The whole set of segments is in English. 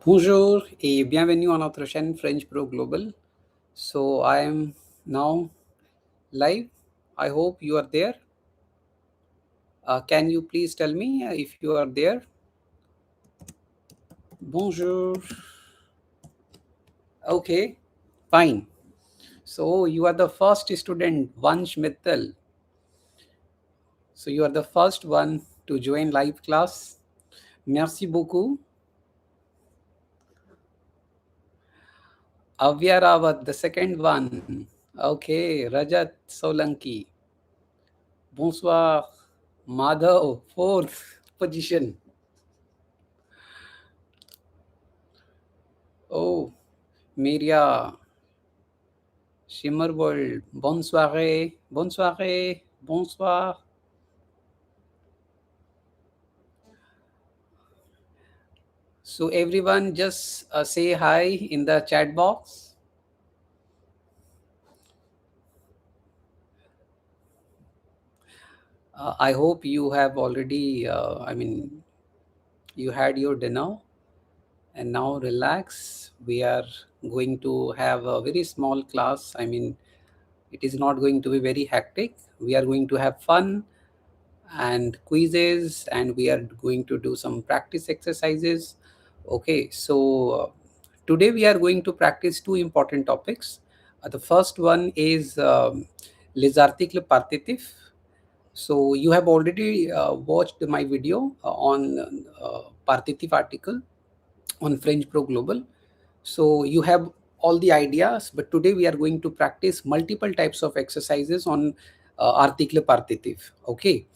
Bonjour et bienvenue à notre chaîne FrenchPro Global. So I am now live. I hope you are there. Can you please tell me if you are there? Bonjour. Okay, fine. So you are the first student, Vansh Mittal. So you are the first one to join live class. Merci beaucoup. Avya Rawat, the second one. Okay, Rajat Solanki. Bonsoir. Madhav, fourth position. Oh, Miria, Shimmer World, bonne soirée, bonne soirée, bonsoir. So everyone just say hi in the chat box. I hope you have already, you had your dinner and now relax. We are going to have a very small class. It is not going to be very hectic. We are going to have fun and quizzes, and we are going to do some practice exercises. Okay, so today we are going to practice two important topics. The first one is les articles partitifs. So you have already watched my video on partitive article on FrenchPro Global. So you have all the ideas, but today we are going to practice multiple types of exercises on article partitive. Okay,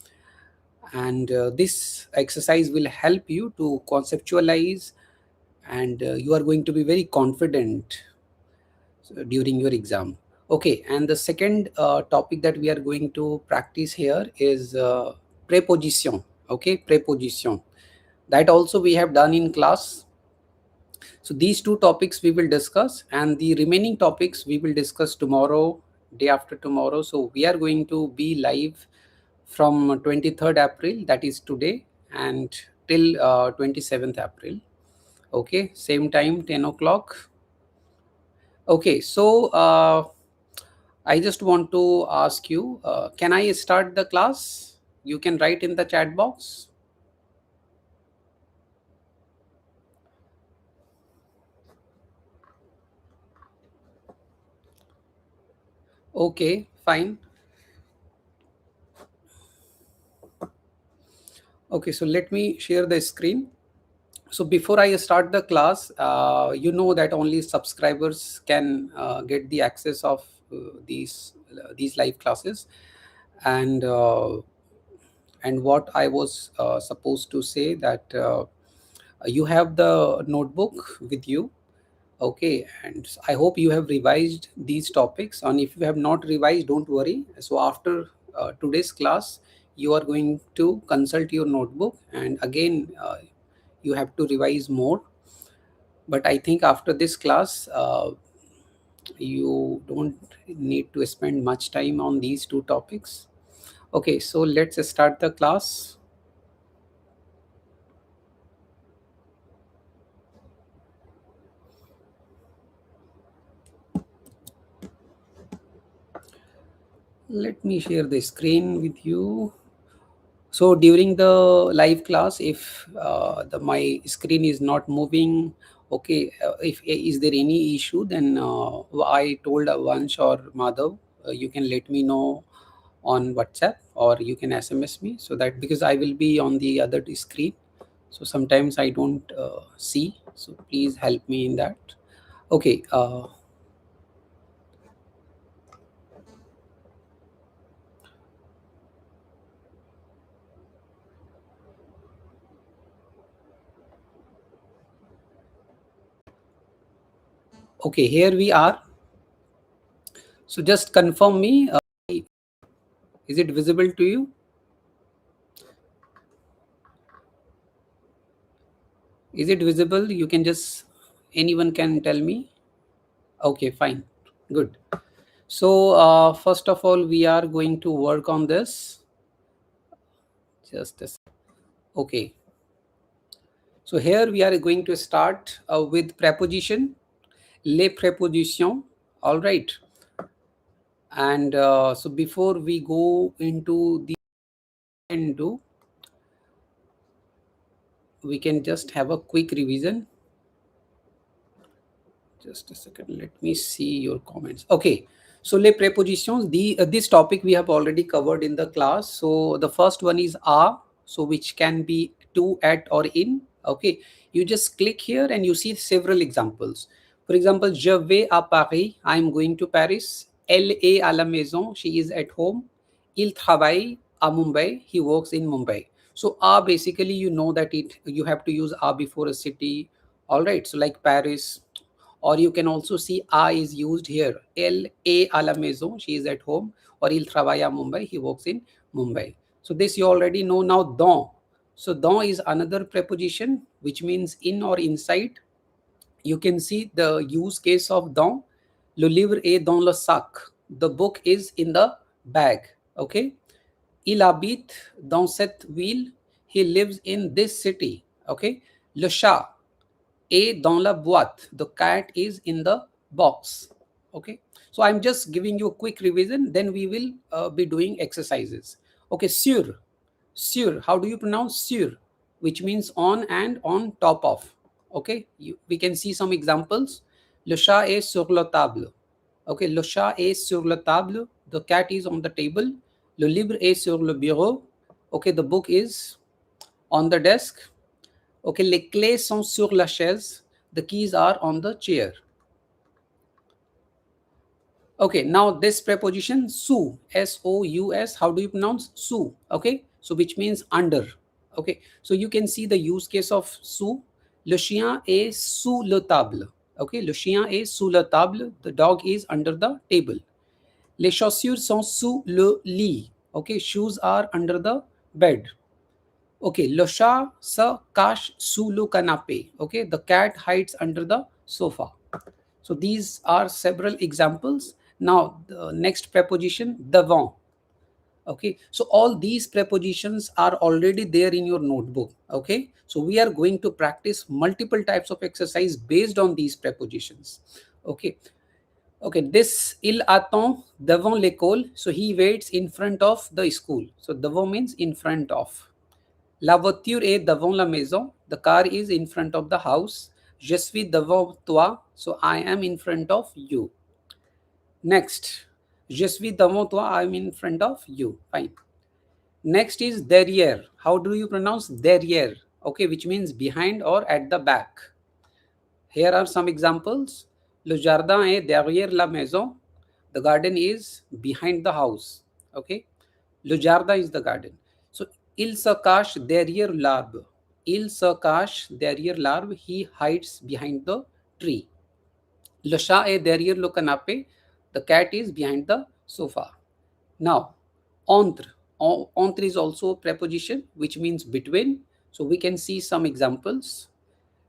and this exercise will help you to conceptualize, and you are going to be very confident during your exam. Okay, and the second topic that we are going to practice here is preposition. Okay, preposition, that also we have done in class. So these two topics we will discuss, and the remaining topics we will discuss tomorrow, day after tomorrow. So we are going to be live from 23rd April, that is today, and till 27th April. Okay, same time, 10 o'clock. Okay, so I just want to ask you, can I start the class? You can write in the chat box. Okay, fine. Okay, so let me share the screen. So before I start the class, you know that only subscribers can get the access of these live classes, and what I was supposed to say that you have the notebook with you. Okay, and I hope you have revised these topics, and if you have not revised, don't worry. So after today's class, you are going to consult your notebook, and again you have to revise more. But I think after this class, you don't need to spend much time on these two topics. Okay, so let's start the class. Let me share the screen with you. So during the live class, if my screen is not moving, okay, if is there any issue, then I told Vansh or Madhav, you can let me know on WhatsApp, or you can SMS me, so that because I will be on the other screen, so sometimes I don't see. So please help me in that. Okay. Okay, here we are. So just confirm me. Is it visible to you? Is it visible? You can just, anyone can tell me. Okay, fine. Good. So first of all, we are going to work on this. Just a okay. So here we are going to start with preposition, les prépositions. All right. And so before we go into the do, we can just have a quick revision. Just a second, let me see your comments. Okay, so les prepositions, this topic we have already covered in the class. So the first one is a, so which can be to, at, or in. Okay, you just click here and you see several examples. For example, je vais à Paris, I am going to Paris. Elle est à la maison, she is at home. Il travaille à Mumbai, he works in Mumbai. So a, basically you know that you have to use a before a city. All right, so like Paris, or you can also see a is used here. Elle est à la maison, she is at home. Or il travaille à Mumbai, he works in Mumbai. So this you already know. Now dans, so dans is another preposition which means in or inside. You can see the use case of dans. Le livre est dans le sac, the book is in the bag. Okay, il habite dans cette ville, he lives in this city. Okay, le chat est dans la boîte, the cat is in the box. Okay, so I'm just giving you a quick revision, then we will be doing exercises. Okay, sur, sur, how do you pronounce sur, which means on and on top of. Okay, we can see some examples. Le chat est sur la table. Okay, le chat est sur la table, the cat is on the table. Le livre est sur le bureau. Okay, the book is on the desk. Okay, les clés sont sur la chaise, the keys are on the chair. Okay, now this preposition sous, S-O-U-S, how do you pronounce sous? Okay, so which means under. Okay, so you can see the use case of sous. Le chien est sous la table. Okay, le chien est sous la table, the dog is under the table. Les chaussures sont sous le lit. Okay, shoes are under the bed. Okay, le chat se cache sous le canapé. Okay, the cat hides under the sofa. So these are several examples. Now the next preposition, devant. Okay, so all these prepositions are already there in your notebook. Okay, so we are going to practice multiple types of exercise based on these prepositions. Okay. Okay, this il attend devant l'école, so he waits in front of the school. So devant means in front of. La voiture est devant la maison, the car is in front of the house. Je suis devant toi, so I am in front of you. Next, je suis devant toi, I am in front of you. Fine. Next is derrière. How do you pronounce derrière? Okay, which means behind or at the back. Here are some examples. Le jardin est derrière la maison. The garden is behind the house. Okay. Le jardin is the garden. So, il se cache derrière l'arbre. Il se cache derrière l'arbre. He hides behind the tree. Le chat est derrière le canapé. The cat is behind the sofa. Now, entre. Entre is also a preposition which means between. So, we can see some examples.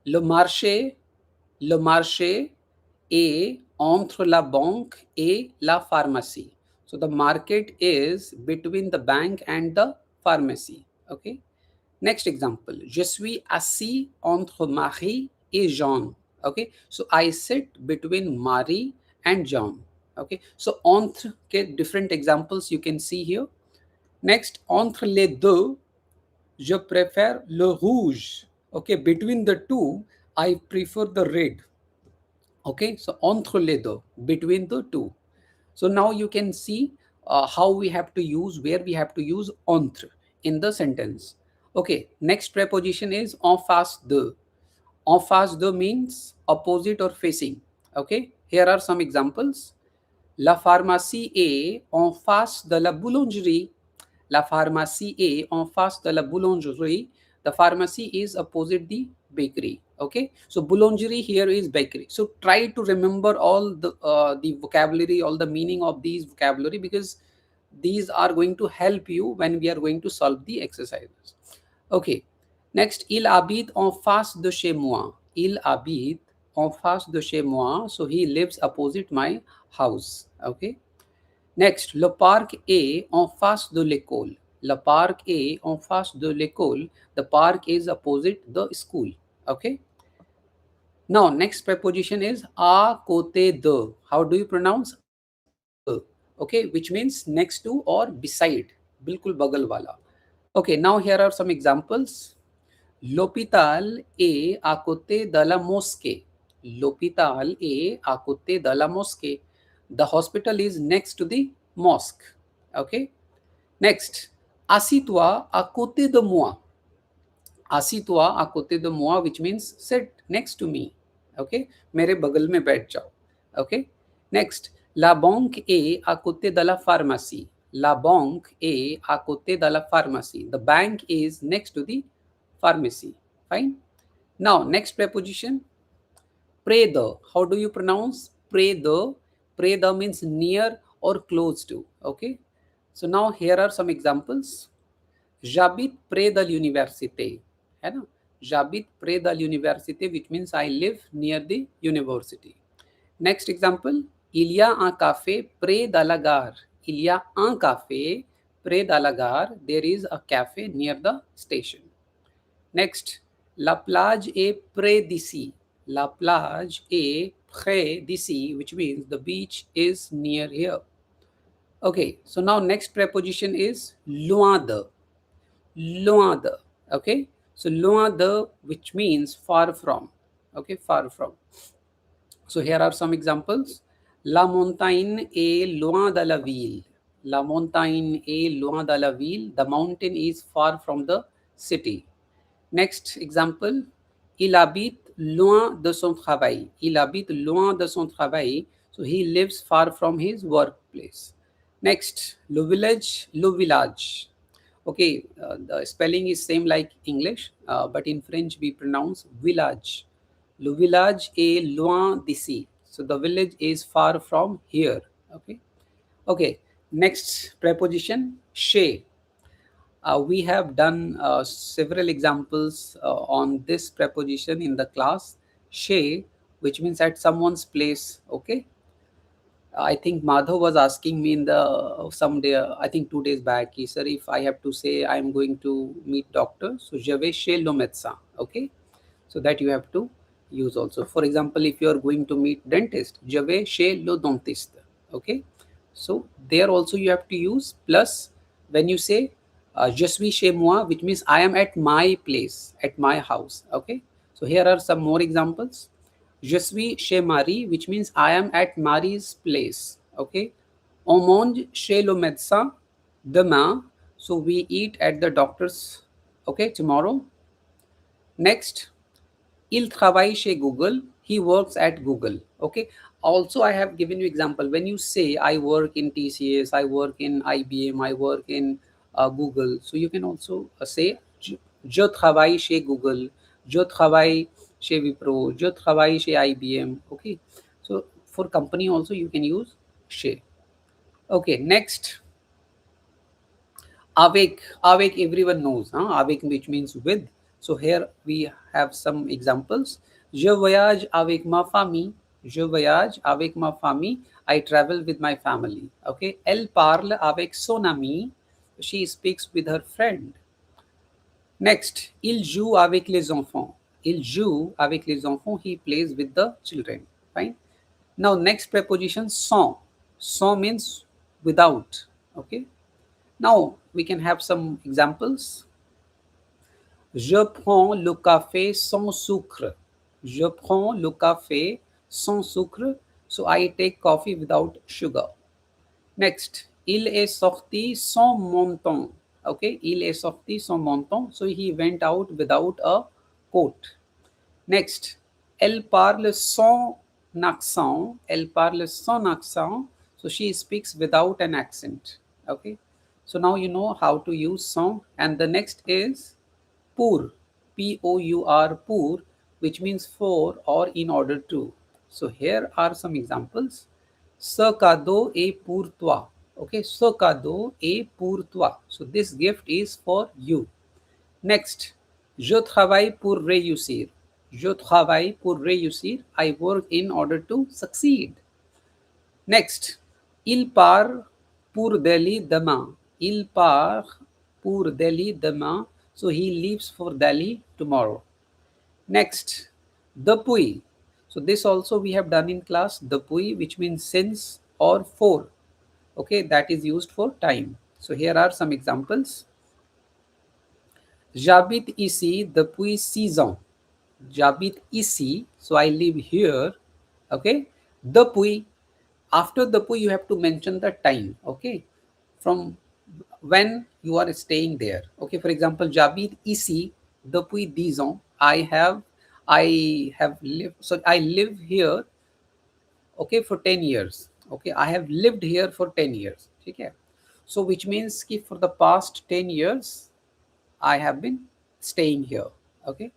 Le marché est entre la banque et la pharmacie. So the market is between the bank and the pharmacy. Okay. Next example. Je suis assis entre Marie et Jean. Okay. So I sit between Marie and John. Okay. So entre, okay, different examples you can see here. Next, entre les deux, je préfère le rouge. Okay. Between the two, I prefer the red. Okay, so entre les deux, between the two. So now you can see how we have to use, where we have to use entre in the sentence. Okay, next preposition is en face de. En face de means opposite or facing. Okay, here are some examples. La pharmacie est en face de la boulangerie. La pharmacie est en face de la boulangerie. The pharmacy is opposite the bakery. Okay, so boulangerie here is bakery. So try to remember all the vocabulary, all the meaning of these vocabulary, because these are going to help you when we are going to solve the exercises. Okay, next, il habite en face de chez moi. Il habite en face de chez moi, so he lives opposite my house. Okay. Next, le parc est en face de l'école. Le parc est en face de l'école. The park is opposite the school. Okay. Now, next preposition is a côté de. How do you pronounce a côté de? Okay, which means next to or beside. Bilkul bagal wala. Okay, now here are some examples. L'hôpital est à côté de la mosquée. L'hôpital est à côté de la mosquée. The hospital is next to the mosque. Okay. Next, assis-toi à côté de moi. Assis-toi à côté de moi, which means sit next to me. Okay. मेरे बगल में बैठ जाओ. Okay. Next, la banque est à côté de la pharmacie. La banque est à côté de la pharmacie. The bank is next to the pharmacy. Fine. Now, next preposition, près de. How do you pronounce près de? Près de means near or close to. Okay. So now here are some examples. J'habite près de l'université. है ना? J'habite près de l'université, which means I live near the university. Next example, il y a un café près de la gare. Il y a un café près de la gare. There is a cafe near the station. Next, la plage est près d'ici. La plage est près d'ici, which means the beach is near here. Okay, so now next preposition is loin de. Loin de. Okay, so loin de, which means far from. Okay, far from. So here are some examples. La montagne est loin de la ville. La montagne est loin de la ville. The mountain is far from the city. Next example. Il habite loin de son travail. Il habite loin de son travail. So he lives far from his workplace. Next, le village, le village. Okay, the spelling is same like English, but in French we pronounce village. Le village est loin d'ici. So the village is far from here. Okay. Okay. Next preposition, chez. We have done several examples on this preposition in the class. Chez, which means at someone's place. Okay. I think Madhav was asking me in the someday, I think 2 days back, he said, if I have to say I'm going to meet doctor, so je vais chez le médecin. Okay. So that you have to use also. For example, if you are going to meet dentist, je vais chez le dentiste. Okay. So there also you have to use plus when you say je suis chez moi, which means I am at my place, at my house. Okay. So here are some more examples. Je suis chez Marie, which means I am at Marie's place. Okay. On mange chez le médecin demain. So we eat at the doctor's. Okay, tomorrow. Next, il travaille chez Google. He works at Google. Okay. Also, I have given you example. When you say I work in TCS, I work in IBM, I work in Google. So you can also say je travaille chez Google, je travaille chez Wipro, je travaille chez IBM. Okay. So for company also you can use chez. Okay. Next, avec. Avec everyone knows. Avec, which means with. So here we have some examples. Je voyage avec ma famille. Je voyage avec ma famille. I travel with my family. Okay. Elle parle avec son ami. She speaks with her friend. Next, il joue avec les enfants. Il joue avec les enfants. He plays with the children. Fine. Now next preposition, sans. Sans means without. Okay. Now we can have some examples. Je prends le café sans sucre. Je prends le café sans sucre. So I take coffee without sugar. Next, il est sorti sans menton. Okay, il est sorti sans menton. So he went out without a coat. Next, elle parle sans accent. Elle parle sans accent. So she speaks without an accent. Okay. So now you know how to use sans. And the next is pour. P-O-U-R, pour, which means for or in order to. So here are some examples. Ce cadeau est pour toi. Okay, ce cadeau est pour toi. So this gift is for you. Next, je travaille pour réussir. Je travaille pour réussir. I work in order to succeed. Next, il part pour Delhi demain. Il part pour Delhi demain. So he leaves for Delhi tomorrow. Next, depuis. So this also we have done in class, depuis, which means since or for. Okay, that is used for time. So here are some examples. J'habite ici depuis 6 ans. J'habite ici, so I live here. Okay, depuis. After depuis, you have to mention the time. Okay, from when you are staying there. Okay, for example, j'habite ici depuis 10 ans. I have lived. So I live here. Okay, for 10 years. Okay, I have lived here for 10 years. Okay, so which means कि for the past 10 years I have been staying here. Okay,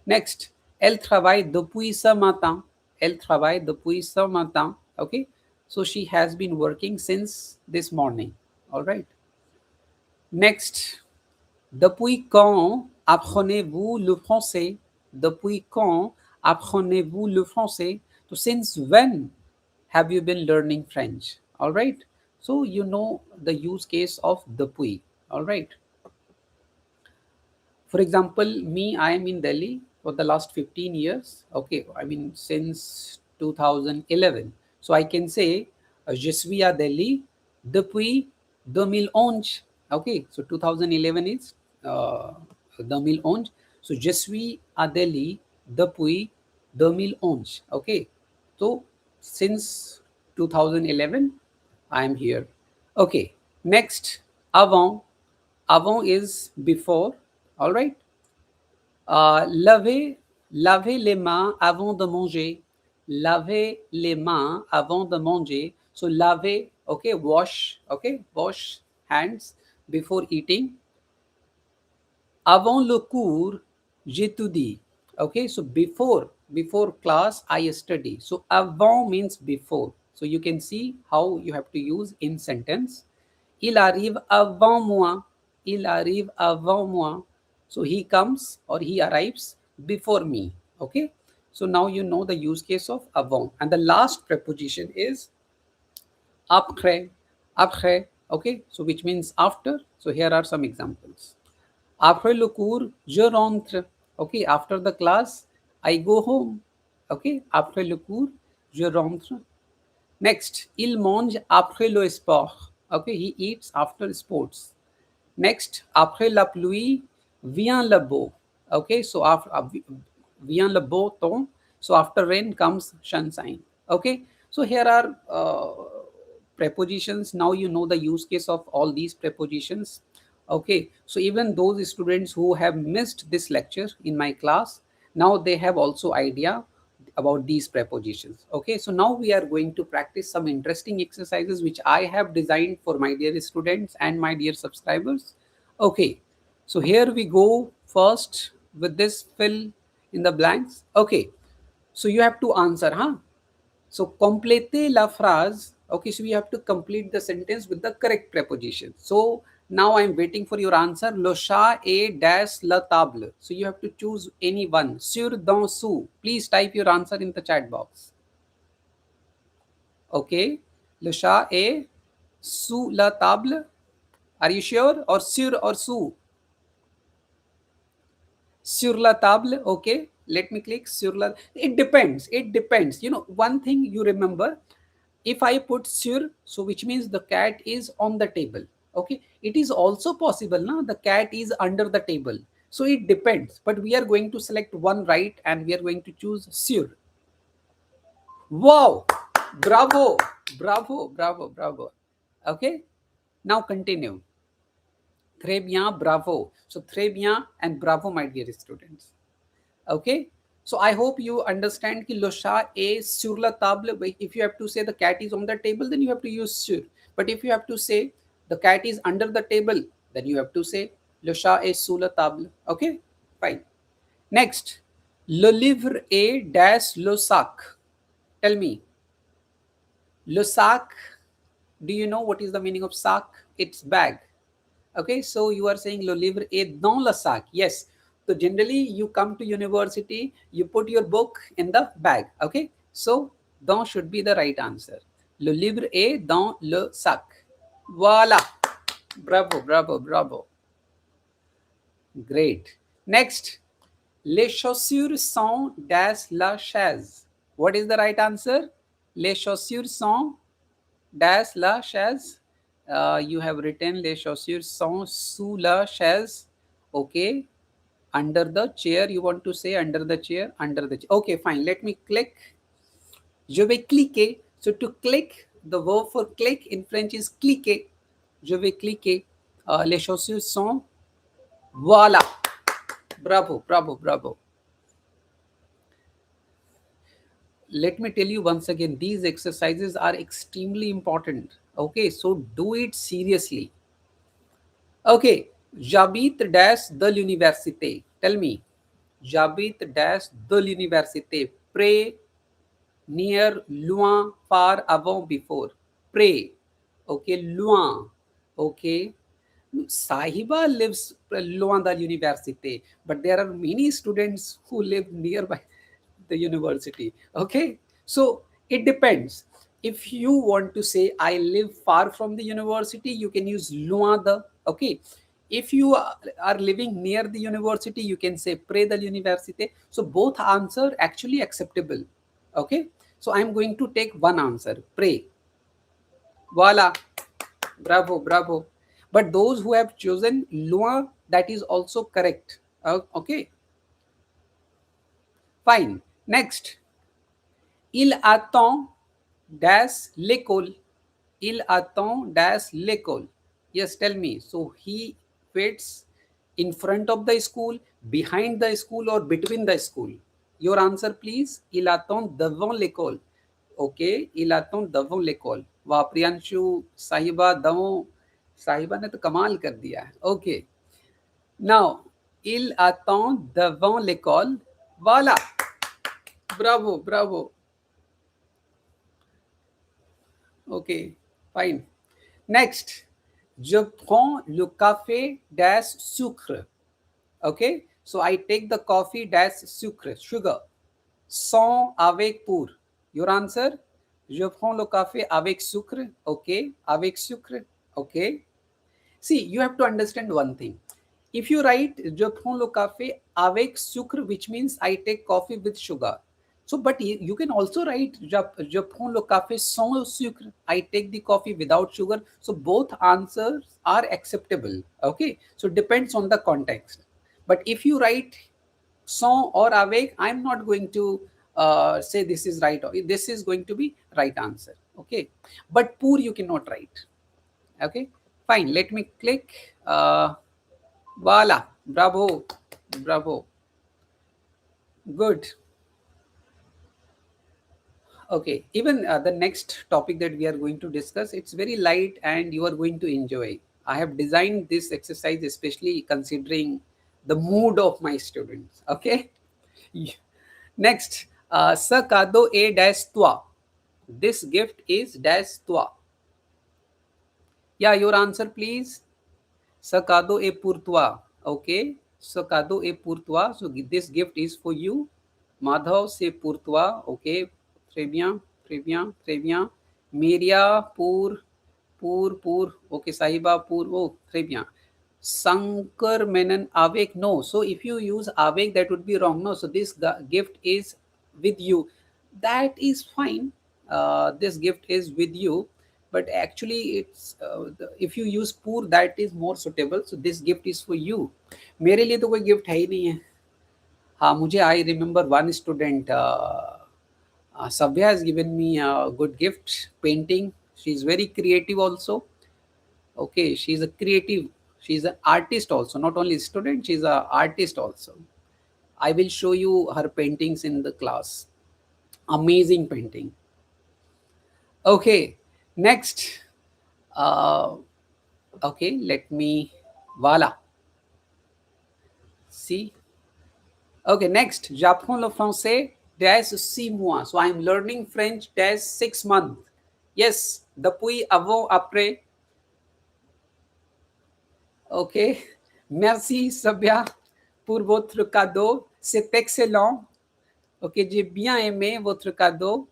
next, elle travaille depuis ce matin. Elle travaille depuis ce matin. Okay, so she has been working since this morning. All right, next, depuis quand apprenez-vous le français? Depuis quand apprenez-vous le français? So since when have you been learning French? All right, so you know the use case of depuis. All right, for example, me, I am in Delhi for the last 15 years. Okay, I mean since 2011. So I can say, je suis à Delhi depuis 2011. Okay, so 2011 is 2011. So je suis à Delhi depuis 2011. Okay, so since 2011, I am here. Okay, next, avant. Avant is before. All right. Laver les mains avant de manger. Laver les mains avant de manger. So laver, okay, wash, okay, wash hands before eating. Avant le cours, j'étudie. Okay, so before class, I study. So avant means before. So you can see how you have to use in sentence. Il arrive avant moi. Il arrive avant moi. So he comes or he arrives before me. Okay, so now you know the use case of avant. And the last preposition is après. Après, okay, so which means after. So here are some examples. Après le cours, je rentre. Okay, after the class, I go home. Okay, après le cours, je rentre. Next, il mange après le sport. Okay, he eats after sports. Next, après la pluie, vient le beau. Okay, so after vient le beau temps. So after rain comes sunshine. Okay, so here are prepositions. Now you know the use case of all these prepositions. Okay, so even those students who have missed this lecture in my class, now they have also idea about these prepositions. Okay, so now we are going to practice some interesting exercises which I have designed for my dear students and my dear subscribers. Okay, so here we go first with this fill in the blanks. Okay, so you have to answer, huh? So complétez la phrase. Okay, so we have to complete the sentence with the correct preposition. So now I'm waiting for your answer. Le chat est dans la table. So you have to choose any one. Sur, dans, sous. Please type your answer in the chat box. Okay, le chat est sous la table. Are you sure? Or sur or sous? Sur la table. Okay, let me click sur la. It depends. It depends. You know, one thing you remember, if I put sur, so which means the cat is on the table. Okay, it is also possible now the cat is under the table. So it depends, but we are going to select one right and we are going to choose sur. Wow, bravo, bravo, bravo, bravo. Okay, now continue. Très bien, bravo. So très bien and bravo, my dear students. Okay, so I hope you understand कि le chat est sur la table. If you have to say the cat is on the table, then you have to use sur. But if you have to say the cat is under the table, then you have to say le chat est sous la table. Okay, fine. Next, le livre est dans le sac. Tell me, le sac. Do you know what is the meaning of sac? It's bag. Okay, so you are saying le livre est dans le sac. Yes. So generally you come to university, you put your book in the bag. Okay, so dans should be the right answer. Le livre est dans le sac. Voila. Bravo, bravo, bravo. Great. Next, Les chaussures sont dash la chaise. What is the right answer? Les chaussures sont dash la chaise. You have written les chaussures sont sous la chaise. Okay. Under the chair, you want to say under the chair, under the chair. Okay, fine. Let me click. Je vais cliquer. So to click, the verb for click in French is cliquer. Je vais cliquer. Les chaussures sont. Voilà. Bravo, bravo, bravo. Let me tell you once again, these exercises are extremely important. Okay, so do it seriously. Okay, j'habite dash de l'université. Tell me. J'habite dash de l'université. Près, near, loin, far, avant, before. Près. Okay, loin. Okay. Sahiba lives loin the university, but there are many students who live nearby the university. Okay, so it depends. If you want to say I live far from the university, you can use loin the. Okay, if you are living near the university, you can say près de l'université. So both answer actually acceptable. Okay, so I'm going to take one answer, près. Voila, bravo, bravo. But those who have chosen loin, that is also correct. Okay, fine. Next, il attend dash l'école. Il attend dash l'école. Yes, tell me. So he waits in front of the school, behind the school, or between the school. Your answer, please. Il attend devant l'école. Okay, il attend devant l'école. वाह प्रियांशु साहिबा दवों साहिबा ने तो कमाल कर दिया है. Okay, now il attend devant l'école. Voilà, bravo, bravo. Okay, fine. Next, je prends le café dash sucre. Okay, so I take the coffee dash sucre, sugar. Sans, avec, pour. Your answer? Je prends le café avec sucre. Okay, avec sucre. Okay. See, you have to understand one thing. If you write je prends le café avec sucre, which means I take coffee with sugar. So, but you can also write je prends le café sans sucre. I take the coffee without sugar. So both answers are acceptable. Okay. So depends on the context. But if you write sans or avec, I'm not going to say this is right or this is going to be right answer. Okay. But pour you cannot write. Okay. Fine. Let me click. Voila. Bravo. Bravo. Good. Okay, even the next topic that we are going to discuss, it's very light and you are going to enjoy. I have designed this exercise especially considering the mood of my students. Okay. Next, ce cadeau est dash toi. This gift is dash toi. Yeah, your answer please. Ce cadeau est pour toi. Okay. Ce cadeau est pour toi. So this gift is for you. Madhav, c'est pour toi. Okay. Très bien, très bien, très bien. Miria, pour. Okay, Sahiba, pour. Oh, très bien. Sankar Menon, avec. No. So if you use avec, that would be wrong. No. So this gift is with you. That is fine. This gift is with you. But actually, it's if you use pour, that is more suitable. So this gift is for you. मेरे लिए तो कोई gift है ही नहीं है. हाँ, मुझे I remember one student. Sabya has given me a good gift, painting. She's very creative also. Okay, she's a creative. She's an artist also, not only student, she's an artist also. I will show you her paintings in the class. Amazing painting. Okay, next. Okay, let me, voila. See? Okay, next. J'apprends le français dash 6 mois. So I'm learning French dash 6 months. Yes, depuis, avant, après. Okay. Merci, Sabia, pour votre cadeau. C'est excellent. Ok, j'ai bien aimé votre cadeau.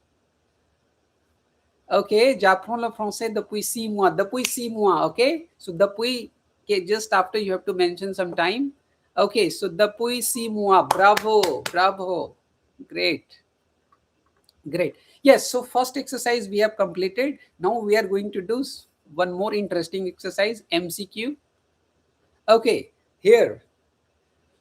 Ok, j'apprends le français depuis 6 mois. Depuis 6 mois, ok? So depuis, okay, just after you have to mention some time. Okay, so depuis 6 mois. Bravo, bravo. Great, great. Yes, so first exercise we have completed. Now we are going to do one more interesting exercise, MCQ. Okay, here.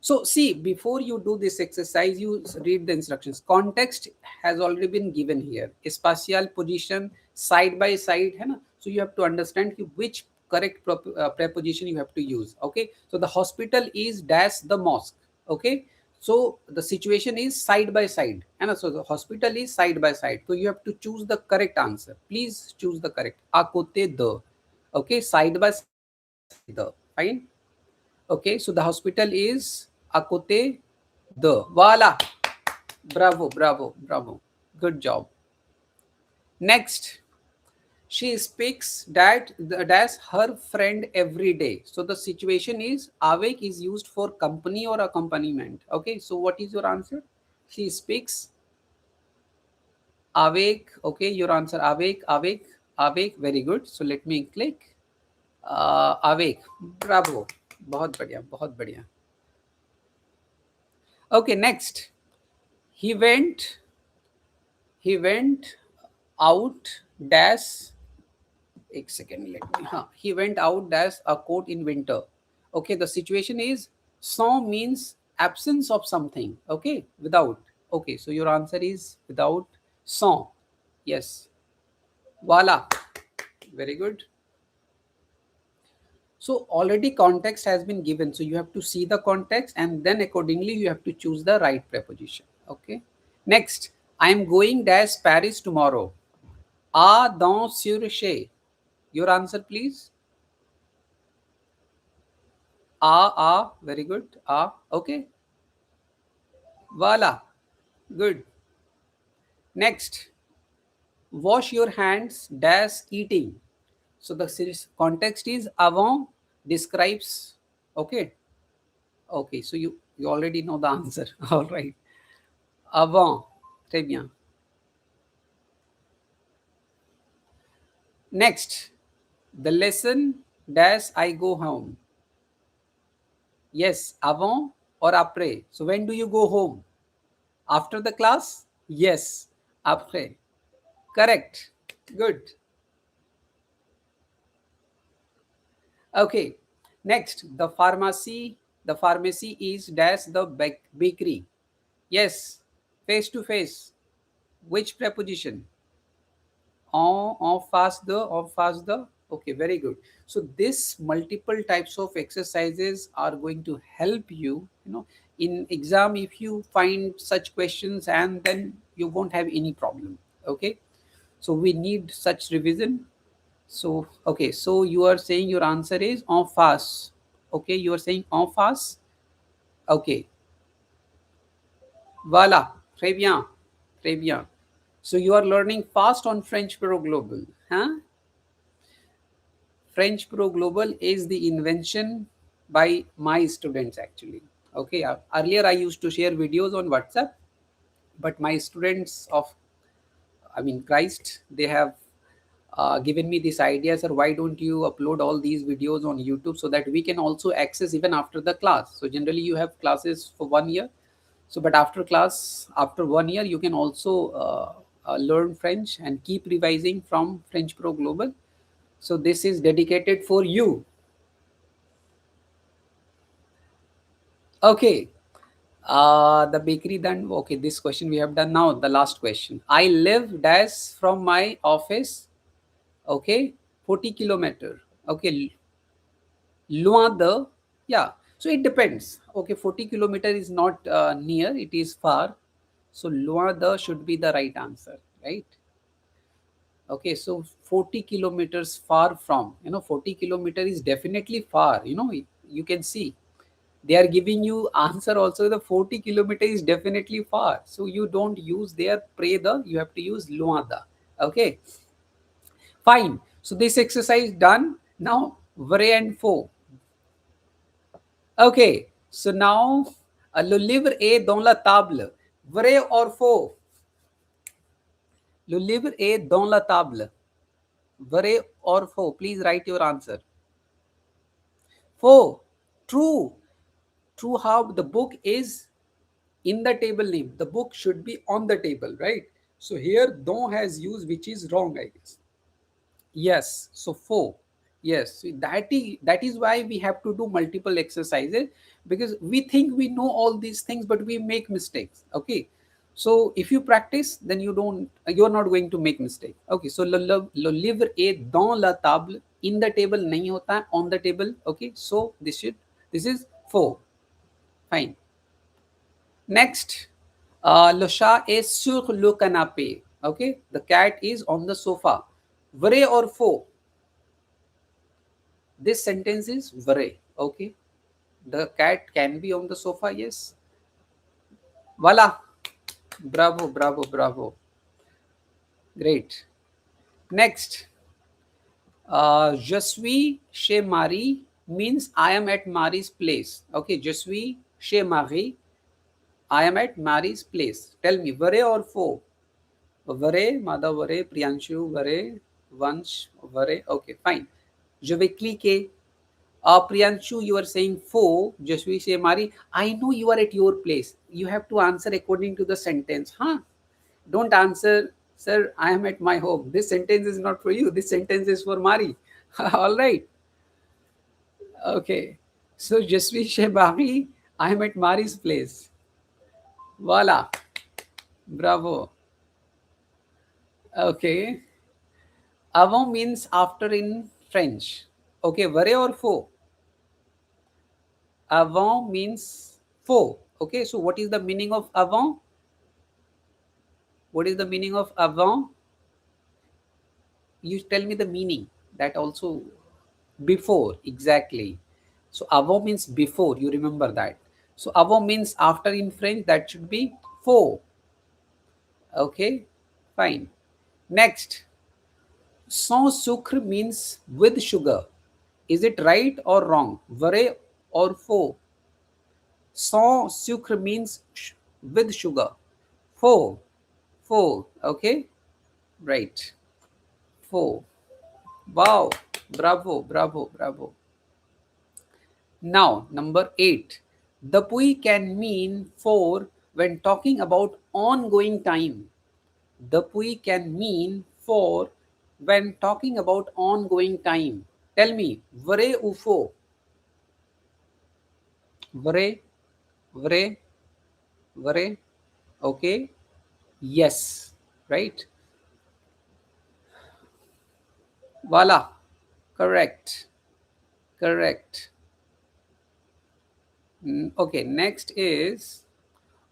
So see, before you do this exercise, you read the instructions. Context has already been given here. Spatial position, side by side, है ना? So you have to understand which correct preposition you have to use. Okay. So the hospital is dash the mosque. Okay. So the situation is side by side. And so the hospital is side by side. So you have to choose the correct answer. Please choose the correct. Akote the. Okay. Side by side, akote the. Fine. Okay, so the hospital is à côté de. Voila. Bravo, bravo, bravo. Good job. Next, she speaks that's her friend every day. So the situation is avec is used for company or accompaniment. Okay, so what is your answer? She speaks avec. Okay, your answer avec, avec, avec. Very good. So let me click avec. Bravo. बहुत बढ़िया, बहुत बढ़िया. Okay, next. He went he went out dash एक second let me he went out dash a coat in winter. Okay, the situation is sans means absence of something. Okay, without. Okay, so your answer is without. Sans. Yes. Voila. Very good. So already context has been given, so you have to see the context and then accordingly you have to choose the right preposition. Okay, next, I am going dash Paris tomorrow. A dans sur chez. Your answer, please. Very good. Okay. Voila. Good. Next, wash your hands dash eating. So the context is avant describes. Okay. Okay. So you already know the answer. All right. Avant. Très bien. Next, the lesson dash I go home. Yes, avant or après. So when do you go home? After the class? Yes, après. Correct. Good. Okay. Next, the pharmacy. The pharmacy is dash the bakery. Yes, face to face. Which preposition? En face the. Okay, very good. So this multiple types of exercises are going to help you, in exam if you find such questions, and then you won't have any problem. Okay, so we need such revision. So okay, so you are saying your answer is en face. Okay, you are saying en face. Okay, voila, très bien, très bien. So you are learning fast on FrenchPro Global, huh? FrenchPro Global is the invention by my students actually. Okay, earlier I used to share videos on WhatsApp, but my students of, I mean, Christ, they have given me this idea, sir, why don't you upload all these videos on YouTube so that we can also access even after the class. So generally you have classes for 1 year. So, but after class, after 1 year, you can also learn French and keep revising from FrenchPro Global. So this is dedicated for you. Okay. The bakery then. Okay, this question we have done. Now the last question. I live dash from my office. Okay, 40 kilometer. Okay, loin de. Yeah. So it depends. Okay, 40 kilometer is not near. It is far. So loin de should be the right answer, right? Okay, so 40 kilometers far from. 40 kilometer is definitely far. You can see they are giving you answer also. The 40 kilometer is definitely far, so you don't use their près the, you have to use loin de. Okay, fine. So this exercise done. Now vrai and faux. Okay, so now le livre est dans la table. Vrai or faux? Le livre est dans la table. Vrai or faux? Please write your answer. Faux. True. True how the book is in the table name. The book should be on the table, right? So here don has used, which is wrong, I guess. Yes, so four. Yes, so that is why we have to do multiple exercises, because we think we know all these things, but we make mistakes. Okay, so if you practice, then you're not going to make mistake. Okay, so le livre est dans la table. In the table नहीं होता है, on the table. Okay, so this is four. Fine. Next, le chat est sur le canapé. Okay, the cat is on the sofa. Vrai or faux? This sentence is vrai. Okay, the cat can be on the sofa. Yes. Voila. Bravo, bravo, bravo. Great. Next, je suis chez Marie means I am at Marie's place. Okay, je suis chez Marie. I am at Marie's place. Tell me, vrai or faux? Vrai, Madhav vrai, Priyanshu vrai, Vansh vrai. Okay, fine. Je vais cliquer. Priyanshu, you are saying faux. Je suis chez Marie. I know you are at your place. You have to answer according to the sentence. Huh? Don't answer, sir, I am at my home. This sentence is not for you. This sentence is for Mari. All right. Okay. So, je suis chez Marie. I am at Mari's place. Voila. Bravo. Okay. Avant means after in French. Okay. Vrai or faux? Avant means faux. Okay. So, what is the meaning of avant? What is the meaning of avant? You tell me the meaning. That also before, exactly. So avant means before, you remember that. So avant means after in French, that should be faux. Okay, fine. Next, sans sucre means with sugar. Is it right or wrong? Vrai or faux? Sans sucre means with sugar. Faux. Faux. Okay, right. Faux. Wow. Bravo, bravo, bravo. Now, number 8. Depuis can mean for when talking about ongoing time. Depuis can mean for when talking about ongoing time. Tell me, vrai ou faux? Vrai, vrai, vrai. Okay. Yes. Right. Voila. Correct. Correct. Okay. Next is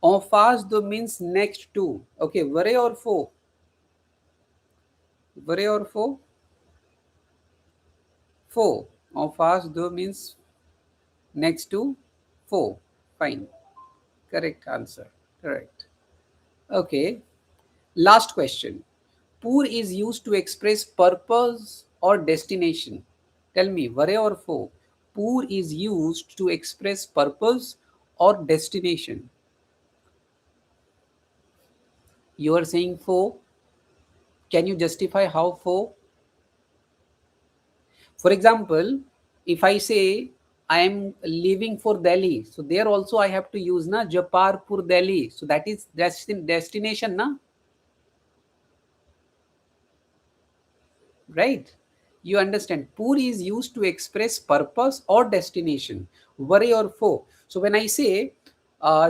en face de means next to. Okay. Vrai or faux? Vrai or faux? Faux. En face de means next to faux. Fine. Correct answer. Correct. Okay. Last question. Pour is used to express purpose or destination. Tell me, vrai or faux? Pour is used to express purpose or destination. You are saying faux. Can you justify how faux? For example, if I say I am leaving for Delhi, so there also I have to use na Japar pour Delhi. So that is destination, na, right? You understand? Pour is used to express purpose or destination, worry or faux. So when I say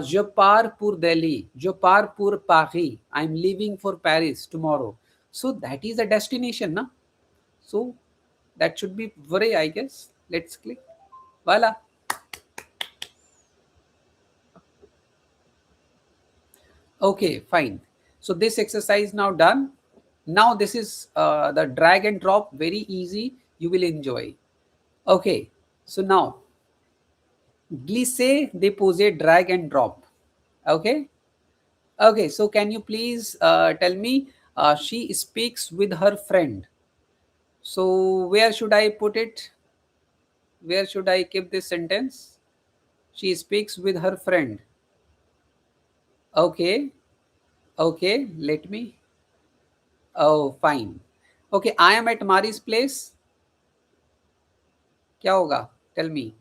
je pars pour Delhi, je pars pour Paris, I am leaving for Paris tomorrow. So that is a destination, na? So that should be worry, I guess. Let's click. Voila. Okay, fine. So this exercise now done. Now this is the drag and drop, very easy. You will enjoy. Okay, so now glisser, déposer, drag and drop. Okay. Okay, so can you please tell me? She speaks with her friend. So where should I put it? Where should I keep this sentence? She speaks with her friend. Okay. Okay. Let me. Oh, fine. Okay, I am at Mari's place. क्या होगा? Tell me.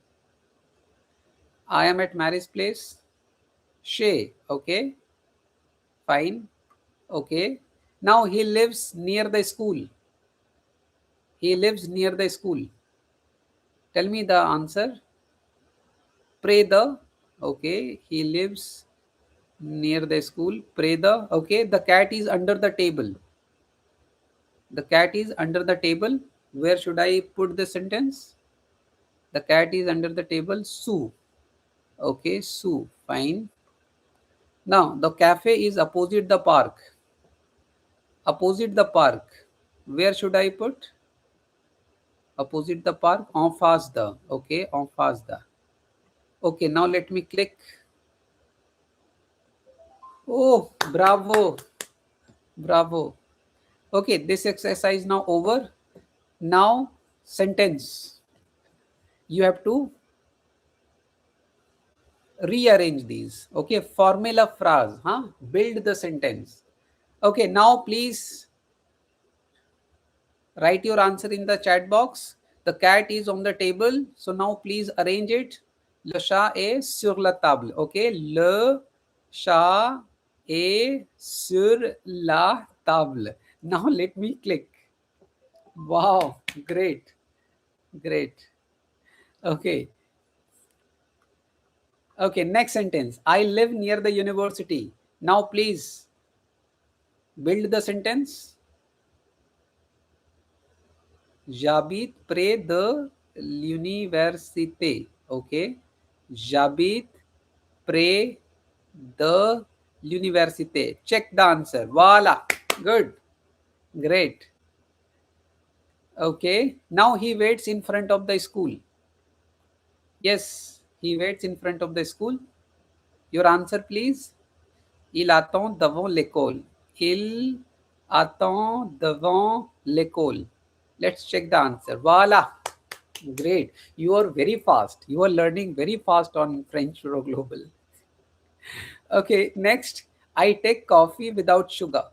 I am at Mary's place. Chez. Okay, fine. Okay, now he lives near the school. He lives near the school. Tell me the answer. Près the. Okay, he lives near the school. Près the. Okay, the cat is under the table. The cat is under the table. Where should I put the sentence? The cat is under the table. Sue. Okay, Sue. Fine. Now, the cafe is opposite the park. Opposite the park. Where should I put? Opposite the park. En face the. Okay, en face the. Okay, now let me click. Oh, bravo. Bravo. Okay, this exercise now over. Now, sentence. You have to rearrange these. Okay, formula phrase. Huh? Build the sentence. Okay, now please write your answer in the chat box. The cat is on the table. So now please arrange it. Le chat est sur la table. Okay, le chat est sur la table. Now let me click. Wow, great, great. Okay. Okay, next sentence. I live near the university. Now please build the sentence. J'habite près de l'université. Okay. J'habite près de l'université. Check the answer. Voila. Good. Great. Okay. Now he waits in front of the school. Yes, he waits in front of the school. Your answer, please. Il attend devant l'école. Il attend devant l'école. Let's check the answer. Voila. Great. You are very fast. You are learning very fast on FrenchPro Global. Okay, next. I take coffee without sugar.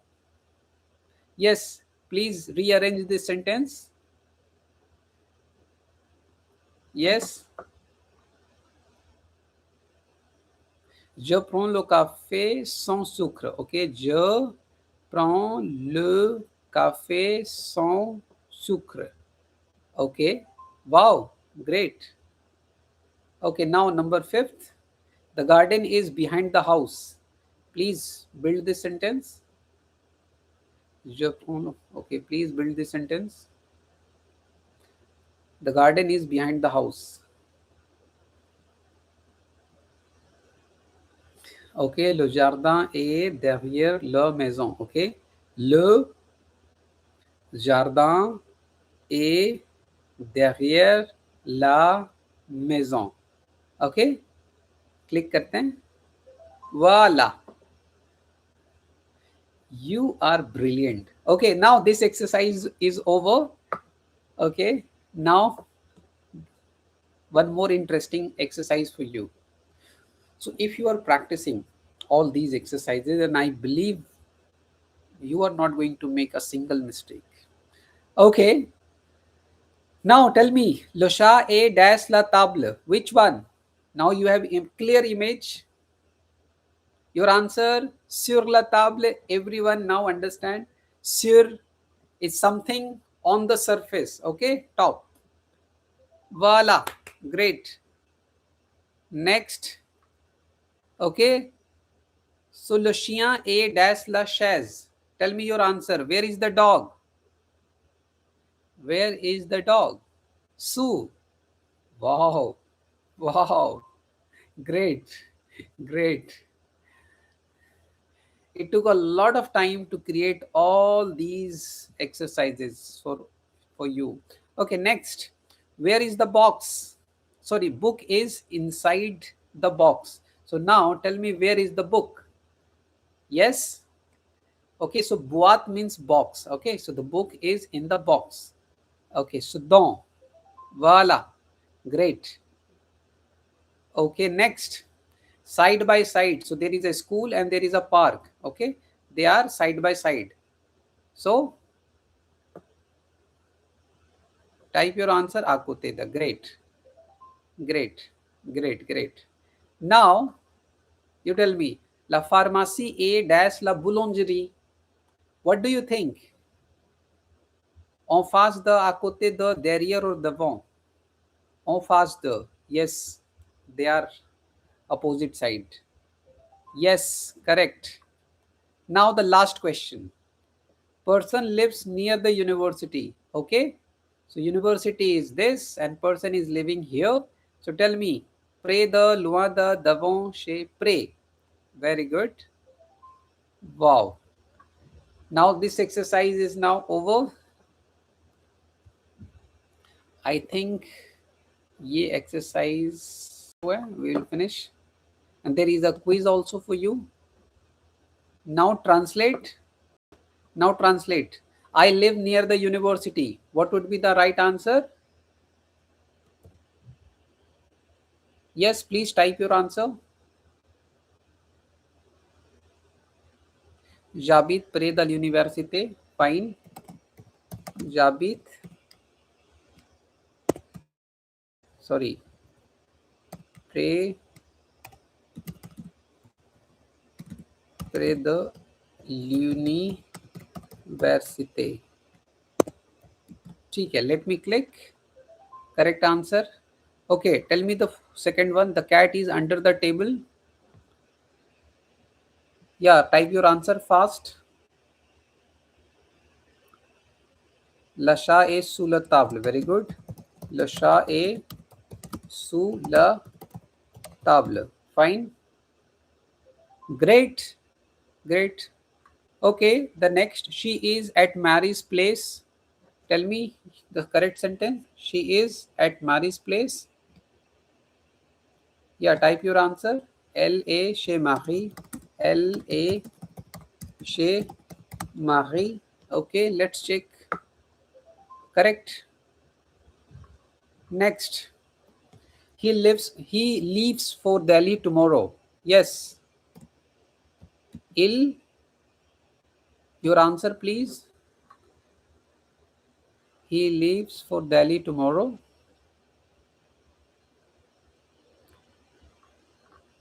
Yes, please rearrange this sentence. Yes. Je prends le café sans sucre. Ok, je prends le café sans sucre. Okay. Wow, great. Okay, now number 5th. The garden is behind the house. Please build this sentence. Je prends, okay, please build this sentence. The garden is behind the house. Okay, le jardin est derrière la maison. Okay, le jardin est derrière la maison. Okay, click करते हैं. Voila. You are brilliant. Okay, now this exercise is over. Okay, now one more interesting exercise for you. So if you are practicing all these exercises, then I believe you are not going to make a single mistake. Okay, now tell me, le chat est dash la table. Which one? Now you have a clear image. Your answer, sur la table. Everyone now understand. Sur is something on the surface. Okay, top. Voila, great. Next. Okay, so le chien est dash la chaise. Tell me your answer. Where is the dog? Where is the dog? Sue. Wow. Wow. Great. Great. It took a lot of time to create all these exercises for you. Okay, next. Where is the box? Sorry, book is inside the box. So now tell me, where is the book? Yes. Okay, so boîte means box. Okay, so the book is in the box. Okay, so dans. Voila. Great. Okay, next. Side by side. So there is a school and there is a park. Okay, they are side by side. So type your answer. Akuteda. Great. Great. Great. Great. Now, you tell me, la pharmacie est dash la boulangerie. What do you think? En face de, à côté de, derrière or devant? En face de. Yes, they are opposite side. Yes, correct. Now the last question. Person lives near the university. Okay. So university is this and person is living here. So tell me, près de, loin de, devant, chez, près. Very good. Wow. Now this exercise is now over. I think ye exercise we will finish. And there is a quiz also for you. Now translate. Now translate. I live near the university. What would be the right answer? Yes, please type your answer. J'habite près de l'université. Fine. J'habite. Sorry. Près de l'université. ठीक है. Let me click. Correct answer. Okay, tell me the second one. The cat is under the table. Yeah, type your answer fast. Le chat est sous la table. Very good. Le chat est sous la table. Fine. Great. Great. Okay, the next. She is at Mary's place. Tell me the correct sentence. She is at Mary's place. Yeah, type your answer. L-A chez Marie. L-A chez Marie. Okay, let's check. Correct. Next. He leaves for Delhi tomorrow. Yes. Your answer please. He leaves for Delhi tomorrow.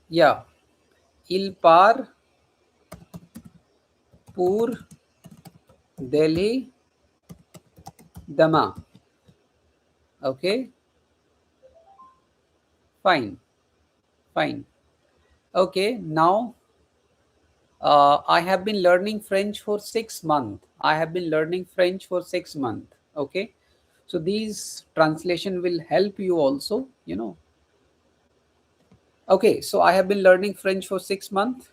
Yeah. Il part pour Delhi demain. Okay. Fine. Fine. Okay. Now, I have been learning French for 6 months. I have been learning French for 6 months. Okay. So these translation will help you also, you know. Okay. So I have been learning French for 6 months.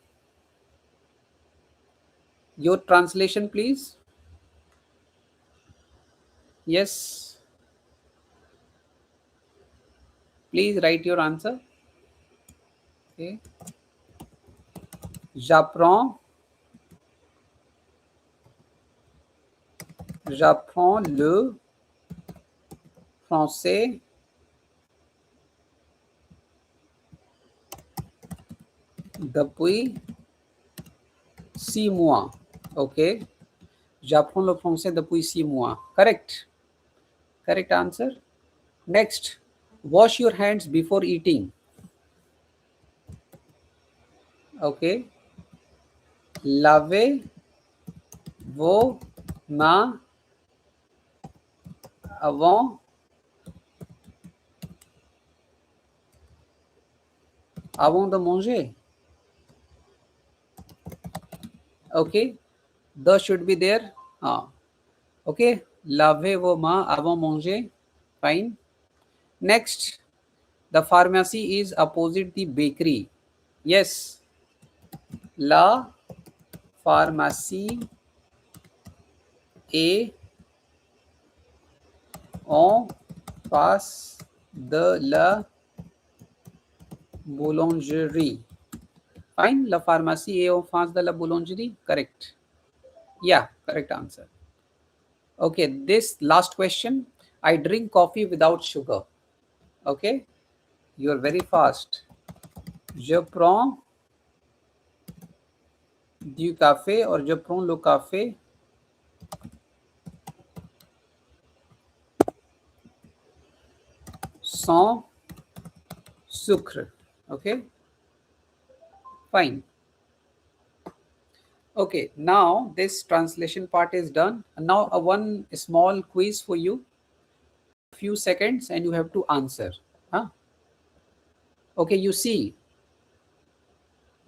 Your translation, please. Yes. Please write your answer. Okay. J'apprends le français depuis 6 mois. Okay. J'apprends le français depuis 6 mois. Correct. Correct answer. Next. Wash your hands before eating. Okay. Lavez vos mains avant de manger. Okay. The should be there. Okay. Lavez vos mains avant manger. Fine. Next. The pharmacy is opposite the bakery. Yes. La pharmacie est en face de la boulangerie. Fine. La pharmacie est en face de la boulangerie. Correct. Yeah, correct answer. Okay, this last question. I drink coffee without sugar. Okay, you are very fast. Je prends du café or je prends le café sans sucre. Okay, Fine. Okay, now this translation part is done. Now one small quiz for you. Few seconds and you have to answer. Huh? Okay, you see,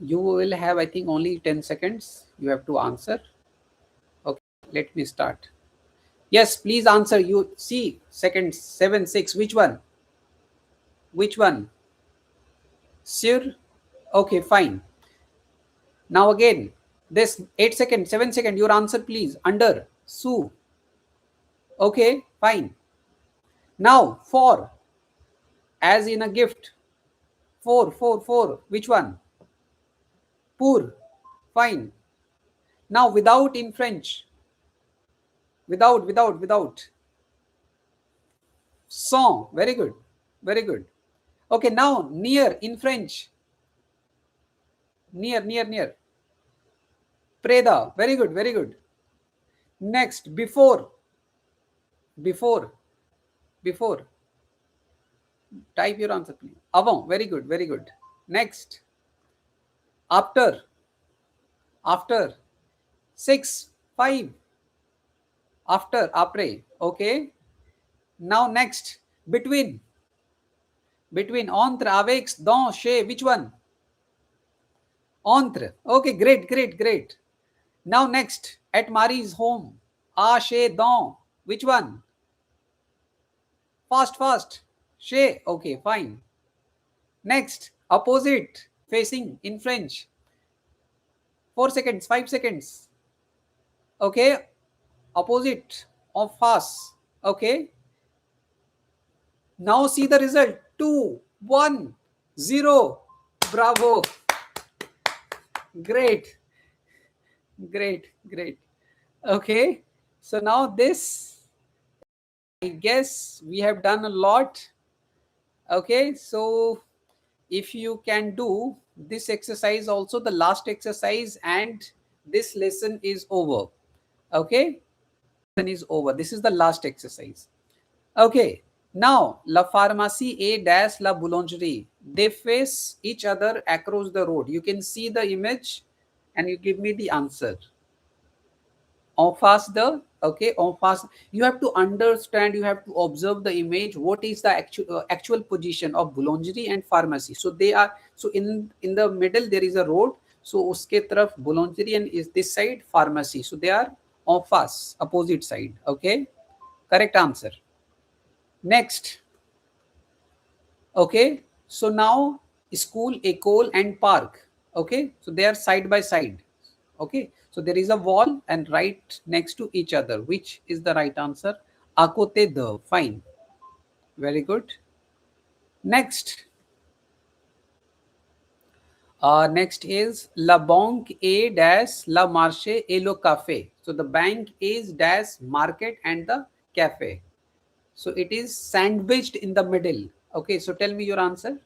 you will have, I think, only 10 seconds. You have to answer. Okay, let me start. Yes, please answer. You see, seconds, 7, 6. Which one? Which one? Sure. Okay, fine. Now again, this 8 seconds, 7 seconds. Your answer, please. Under. Su. Okay, fine. Now, for. As in a gift. For. Which one? Pour. Fine. Now, without in French. Without. Sans. Very good. Very good. Okay, now near in French. Near. Preda. Very good. Next, before. Type your answer, please. Avant. Very good. Next, after. 6, 5. After, après. Okay. Now next, between. Entre, avec, dans, chez. Which one? Entre. Okay, great. Now next, at Mari's home. A, chez, dans. Which one? Fast. Chez. Okay, fine. Next, opposite, facing in French. 4 seconds, 5 seconds. Okay, opposite of face. Okay. Now see the result. 2, 1, 0. Bravo. Great. Okay. So now this, I guess we have done a lot. Okay. So if you can do this exercise also, the last exercise, and this lesson is over. Okay. Lesson is over. This is the last exercise. Okay. Now, la pharmacie et dash la boulangerie. They face each other across the road. You can see the image and you give me the answer. En face the, okay, en face. You have to understand, you have to observe the image. What is the actual position of boulangerie and pharmacy? So they are, so in the middle there is a road. So uske taraf boulangerie and is this side pharmacy. So they are en face, opposite side. Okay, correct answer. Next. Okay, so now school, école and park. Okay, so they are side by side. Okay, so there is a wall and right next to each other. Which is the right answer? À côté de. Fine. Very good. Next. Next is la banque est dash la marché et le café. So the bank is dash market and the cafe. So it is sandwiched in the middle. Okay, so tell me your answer.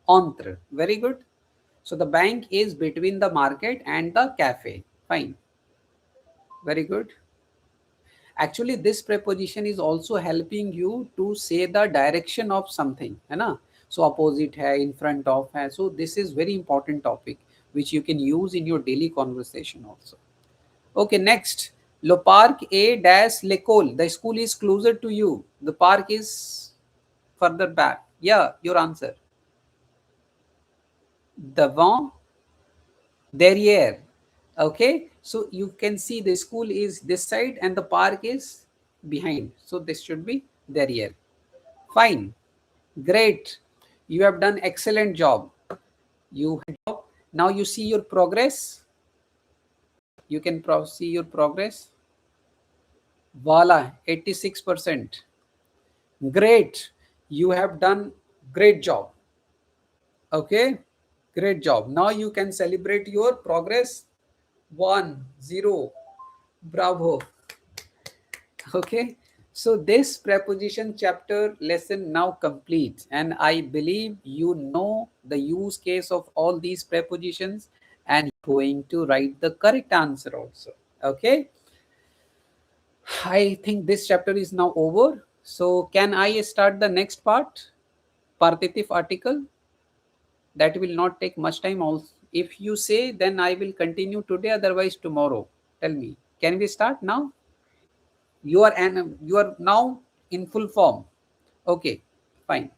Entre. Very good. So the bank is between the market and the cafe. Fine. Very good. Actually, this preposition is also helping you to say the direction of something. है ना? So opposite hai, in front of hai. So this is very important topic which you can use in your daily conversation also. Okay, next. Le parc est dash l'école. The school is closer to you. The park is further back. Yeah, your answer. Devant, derrière. Okay, so you can see the school is this side and the park is behind. So this should be derrière. Fine. Great. You have done excellent job. Now you see your progress. You can see your progress. Voila, 86%. Great. You have done great job. Okay, great job. Now you can celebrate your progress. 1, 0. Bravo. Okay, so this preposition chapter lesson now complete, and I believe you know the use case of all these prepositions and going to write the correct answer also. Okay, I think this chapter is now over. So can I start the next part? Partitive article. That will not take much time also. If you say, then I will continue today, otherwise tomorrow. Tell me, can we start now? You are now in full form. Okay, fine.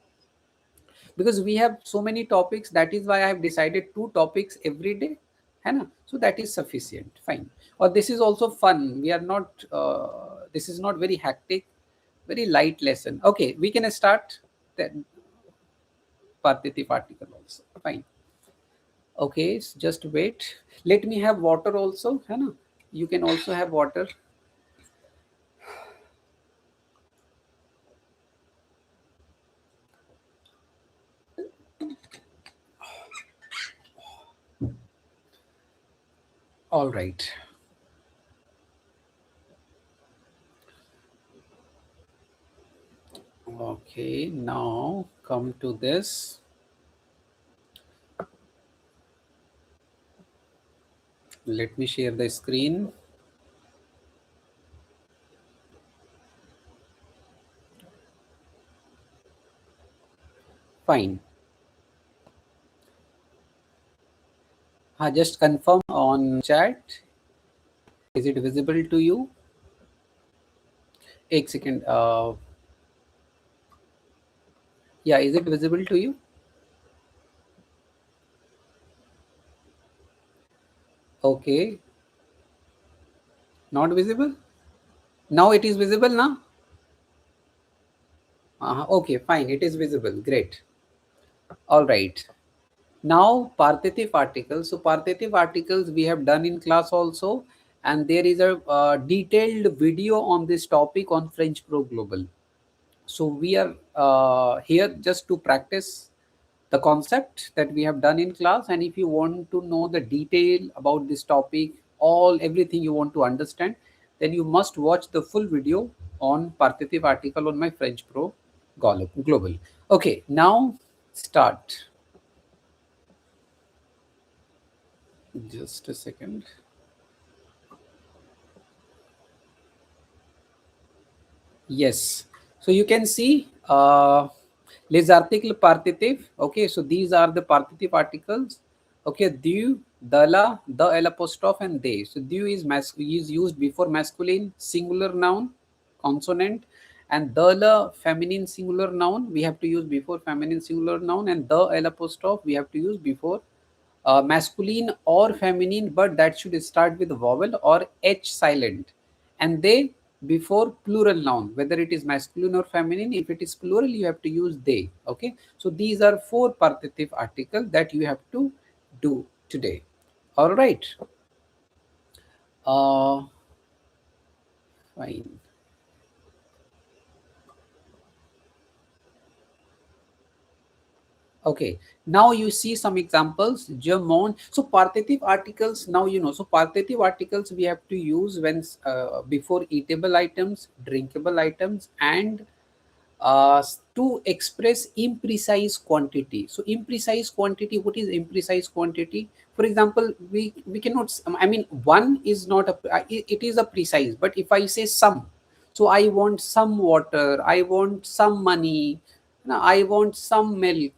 Because we have so many topics, that is why I have decided 2 topics every day, है ना? So that is sufficient. Fine. Or this is also fun. We are not. This is not very hectic. Very light lesson. Okay, we can start the partitive article also. Fine. Okay, just wait. Let me have water also, है ना? You can also have water. All right. Okay, now come to this. Let me share the screen. Fine. Just confirm on chat. Is it visible to you? एक second. Yeah, is it visible to you? Okay, not visible. Now it is visible now. Okay, fine. It is visible. Great. All right. Now partitive articles. So partitive articles we have done in class also, and there is a detailed video on this topic on FrenchPro Global. So we are here just to practice the concept that we have done in class, and if you want to know the detail about this topic, all everything you want to understand, then you must watch the full video on partitive article on my FrenchPro Global. Okay, now start. Just a second. Yes. So you can see les articles partitifs. Okay. So these are the partitive articles. Okay. Du, de la, the L apostrophe and they. So du is used before masculine singular noun consonant, and the la feminine singular noun we have to use before feminine singular noun, and the L apostrophe we have to use before masculine or feminine, but that should start with vowel or H silent, and they before plural noun, whether it is masculine or feminine. If it is plural, you have to use they. Okay, so these are 4 partitive articles that you have to do today. All right. uh Fine. Okay, now you see some examples. Jamon. So partitive articles, now you know. So partitive articles we have to use when before eatable items, drinkable items, and to express imprecise quantity. So imprecise quantity, what is imprecise quantity? For example, we cannot, I mean, one is not a, it is a precise, but if I say some, so I want some water, I want some money, no, I want some milk.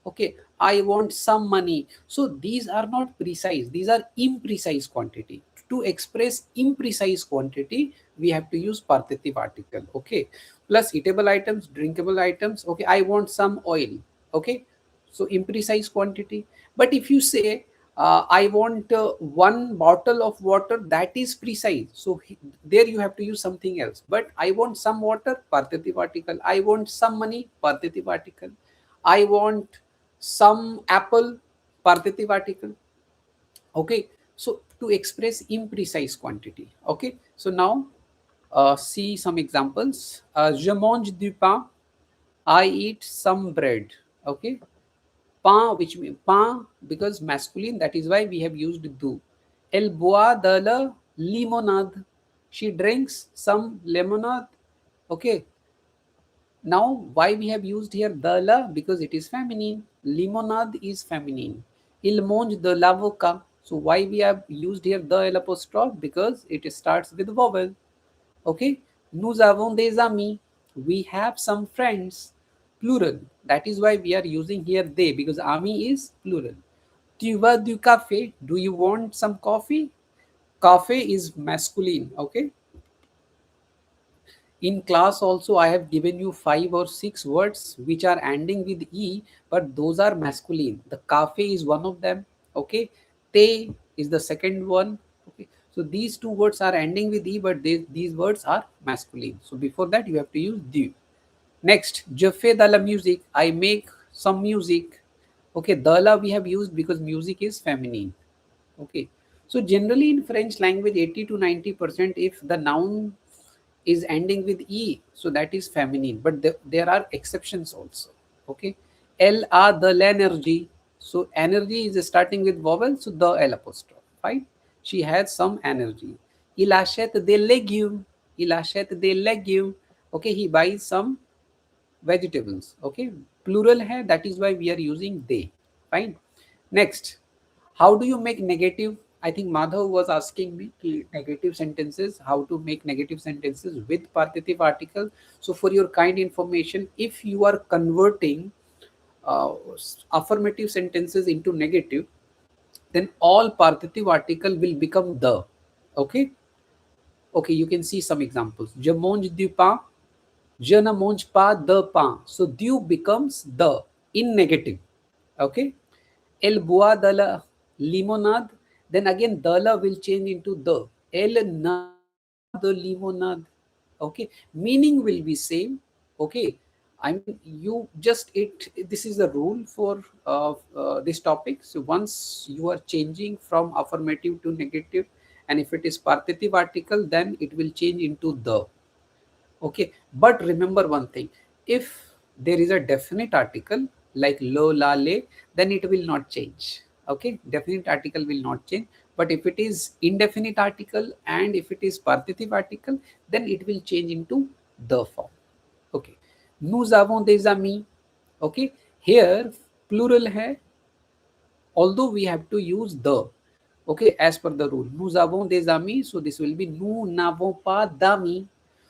Okay, I want some money. So these are not precise, these are imprecise quantity. To express imprecise quantity, we have to use partitive article. Okay, plus eatable items, drinkable items. Okay, I want some oil. Okay, so imprecise quantity. But if you say I want one bottle of water, that is precise. So there you have to use something else. But I want some water, partitive article. I want some money, partitive article. I want some apple, partitive article. Okay, so to express imprecise quantity. Okay, so now see some examples. Je mange du pain. I eat some bread. Okay, pain, which means pain because masculine, that is why we have used du. Elle boit de la limonade. She drinks some lemonade. Okay, now why we have used here de la? Because it is feminine. Limonade is feminine. Il mange de l'avocat. So why we have used here the L apostrophe? Because it starts with vowel. Okay, nous avons des amis. We have some friends. Plural. That is why we are using here they, because ami is plural. Tu veux du café? Do you want some coffee? Cafe is masculine, okay? In class also, I have given you 5 or 6 words which are ending with E, but those are masculine. The cafe is one of them, okay? Te is the second one, okay? So these two words are ending with E, but these words are masculine. So before that, you have to use du. Next, je fais de la musique. I make some music. Okay, de la we have used because music is feminine. Okay, so generally in French language, 80 to 90%, if the noun is ending with E, so that is feminine, but there are exceptions also. Okay, Elle a de l'énergie. So energy is starting with vowel, so the L apostrophe. Fine. She has some energy. Il achète des légumes. Il achète des légumes. Okay, he buys some vegetables. Okay, plural hai, that is why we are using they. Fine. Next, how do you make negative? I think Madhav was asking me negative sentences, how to make negative sentences with partitive article. So for your kind information, if you are converting uh, affirmative sentences into negative, then all partitive article will become the. Okay, okay, you can see some examples. Je mange du pain. Je ne mange pas de pain. So du becomes the in negative. Okay. Elle boit de la limonade. Then again, the la will change into the. Elle ne boit pas de limonade. Okay. Meaning will be same. Okay. I mean, you just it. This is the rule for this topic. So once you are changing from affirmative to negative, and if it is partitive article, then it will change into the. Okay, but remember one thing, if there is a definite article like lo, la, le, then it will not change. Okay, definite article will not change. But if it is indefinite article and if it is partitive article, then it will change into the form. Okay, nous avons des amis. Okay, here plural hai, although we have to use the. Okay, as per the rule, nous avons des amis, so this will be nous n'avons pas d'amis.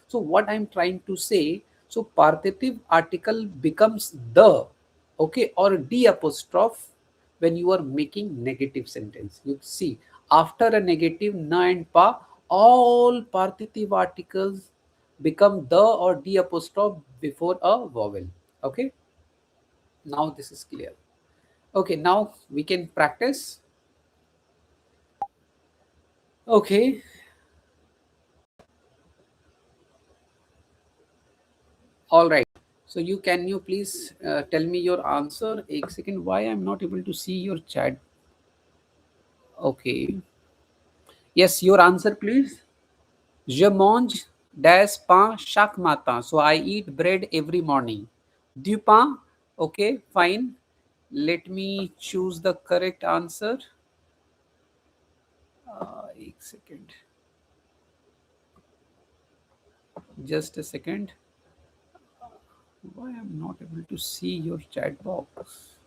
So what I'm trying to say, so partitive article becomes the, okay, or d apostrophe when you are making negative sentence. You see, after a negative na and pa, all partitive articles become the or d apostrophe before a vowel. Okay, now this is clear. Okay, now we can practice. Okay. All right. So you please tell me your answer? A second. Why I'm not able to see your chat? Okay. Yes, your answer, please. Je mange des pain chaque matin. So I eat bread every morning. Du pain. Okay, fine. Let me choose the correct answer. A second. Just a second. Why I'm not able to see your chat box?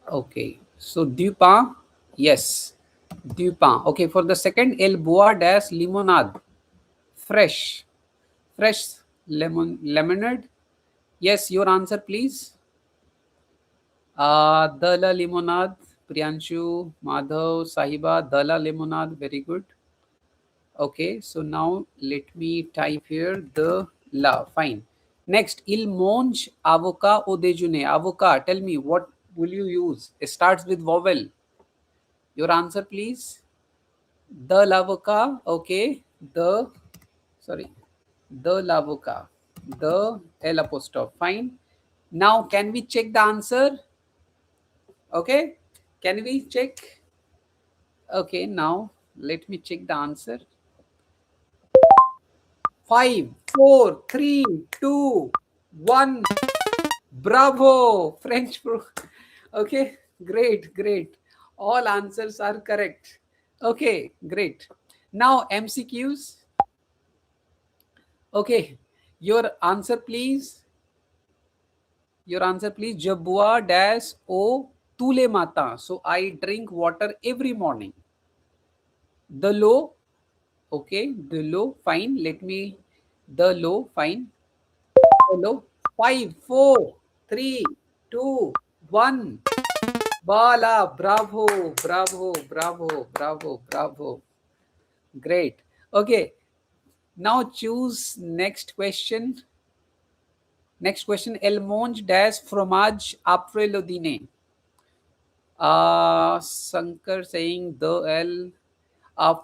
Okay, so du pain, yes, du pain. Okay, for the second, elle boit des limonade, fresh, fresh lemonade. Yes, your answer, please. De la limonade, Priyanshu, Madhav, Sahiba, de la limonade. Very good. Okay, so now let me type here the la. Fine. Next, il mange avocat au déjeuner. Avocat, tell me what will you use? It starts with vowel. Your answer, please. The l'avocat. Okay. The, sorry. The l'avocat. The L apostrophe. Fine. Now, can we check the answer? Okay. Can we check? Okay. Now, let me check the answer. 5, 4, 3, 2, 1. Bravo, French Pro. Okay, great, great. All answers are correct. Okay, great. Now MCQs. Okay, your answer, please. Your answer, please. Je bois dash o tous les matins. So I drink water every morning. The low. Okay, the low. Fine. Let me. The low. Fine. The low. 5, 4, 3, 2, 1. Bala, bravo, bravo, bravo, bravo, bravo. Great. Okay, now choose next question. Next question. Elle mange des fromage après le dîner. Sankar saying the L.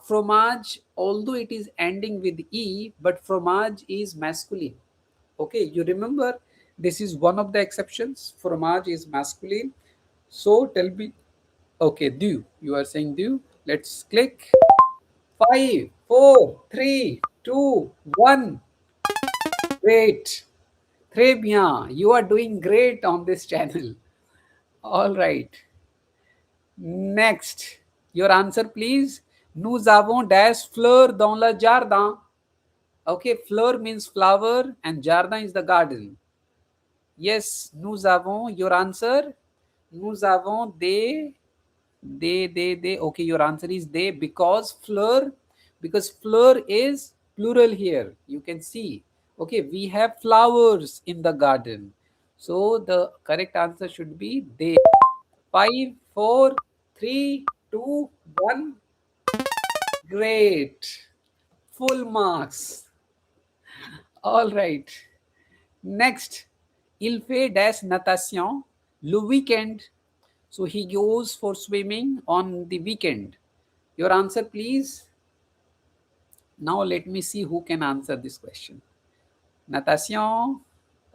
Fromage, although it is ending with E, but fromage is masculine. Okay, you remember this is one of the exceptions. Fromage is masculine. So tell me, okay, do you are saying do? Let's click. Five, four, three, two, one. Great. Très bien. You are doing great on this channel. All right. Next, your answer, please. Nous avons des fleurs dans le jardin. Okay, fleur means flower and jardin is the garden. Yes, nous avons. Your answer. Nous avons they. Okay, your answer is they because fleur is plural here. You can see. Okay, we have flowers in the garden. So the correct answer should be they. Five, four, three, two, one. Great. Full marks. All right. Next, il fait des natation le weekend. So he goes for swimming on the weekend. Your answer, please. Now let me see who can answer this question. Natation.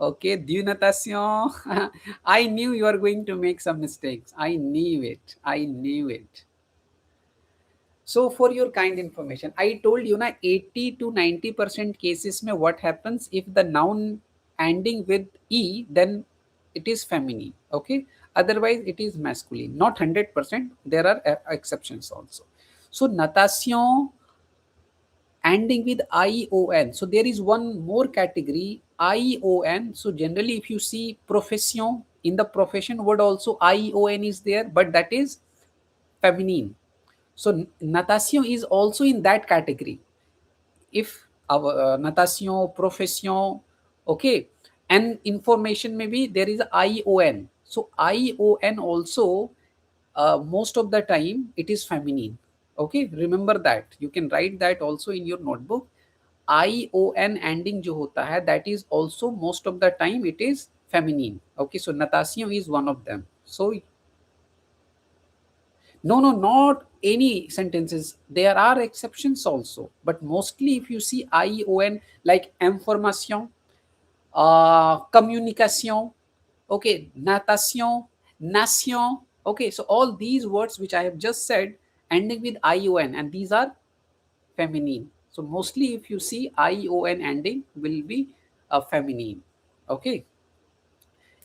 Okay, du natation. I knew you are going to make some mistakes. I knew it. I knew it. So for your kind information, I told you na 80 to 90% cases mein what happens if the noun ending with E, then it is feminine. Okay. Otherwise it is masculine. Not 100%. There are exceptions also. So natation ending with ION. So there is one more category ION. So generally if you see profession, in the profession word also ION is there, but that is feminine. So natation is also in that category. If our natation, profession, okay, and information maybe there is ION. So ION also most of the time it is feminine. Okay, remember that. You can write that also in your notebook. ION ending जो होता है that is also most of the time it is feminine. Okay, so natation is one of them. So no, no, not any sentences. There are exceptions also, but mostly if you see ION like information, communication, okay, natation, nation, okay. So all these words which I have just said ending with ION, and these are feminine. So mostly if you see ION ending will be feminine, okay.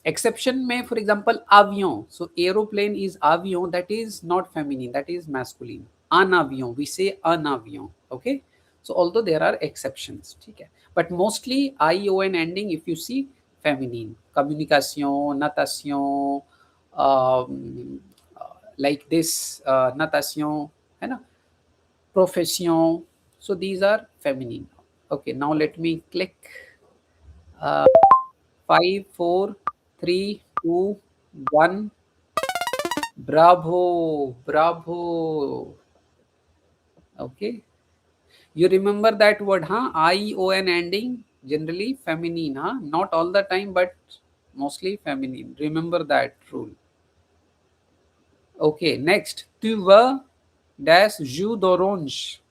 Exception may, for example, avion. So aeroplane is avion. That is not feminine. That is masculine. Un avion. We say un avion. Okay. So although there are exceptions, okay, but mostly ion ending. If you see feminine, communication, natation, like this natation, है ना? Profession. So these are feminine. Okay. Now let me click. Uh, Five, four, three, two, one. Bravo, bravo. Okay. You remember that word, huh? ION ending, generally feminine, huh? Not all the time, but mostly feminine. Remember that rule. Okay, next. Tu veux dash jus d'orange.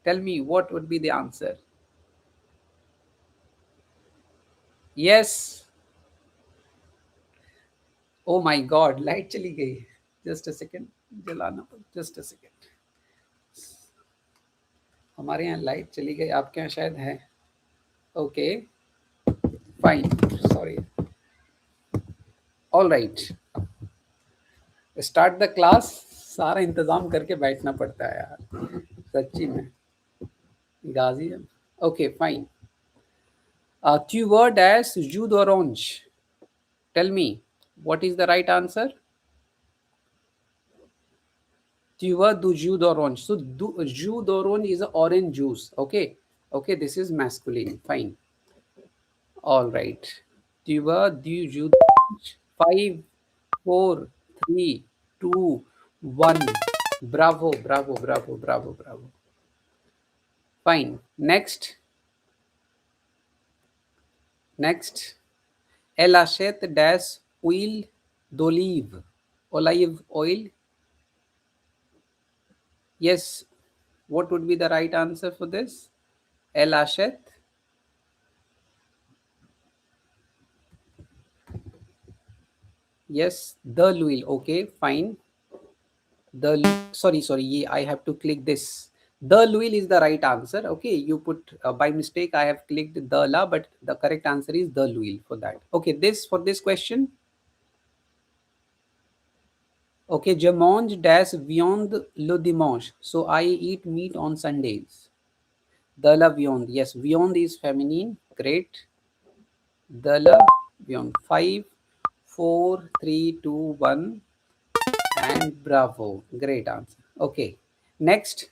Tell me what would be the answer. Yes. Oh my God, light चली गई. Just a second. जलाना just a second. हमारे यहाँ light चली गई, आपके यहाँ शायद है. Okay, fine, sorry. All right, start the class. सारा इंतजाम करके बैठना पड़ता है यार, सच्ची में. गाजी है. Okay, fine. Tu veux dash jus d'orange. Tell me, what is the right answer? Tu veux du jus d'orange. So jus d'orange is a orange juice. Okay, okay, this is masculine. Fine. All right. Tu veux du jus d'orange. Five, four, three, 2, 1. Bravo, bravo, bravo, bravo, bravo. Fine. Next. Next. Elle achète des huile d'olive. Olive oil. Yes. What would be the right answer for this? Elle achète. Yes. The l'huile. Okay. Fine. Sorry, I have to click this. The l'huile is the right answer. Okay, you put by mistake I have clicked the la, but the correct answer is the l'huile for that. Okay, this for this question. Okay, je mange des viande le dimanche, so I eat meat on Sundays. De la viande. Yes, viande is feminine. Great. De la viande. 5, 4, 3, 2, 1. And bravo. Great answer. Okay. Next.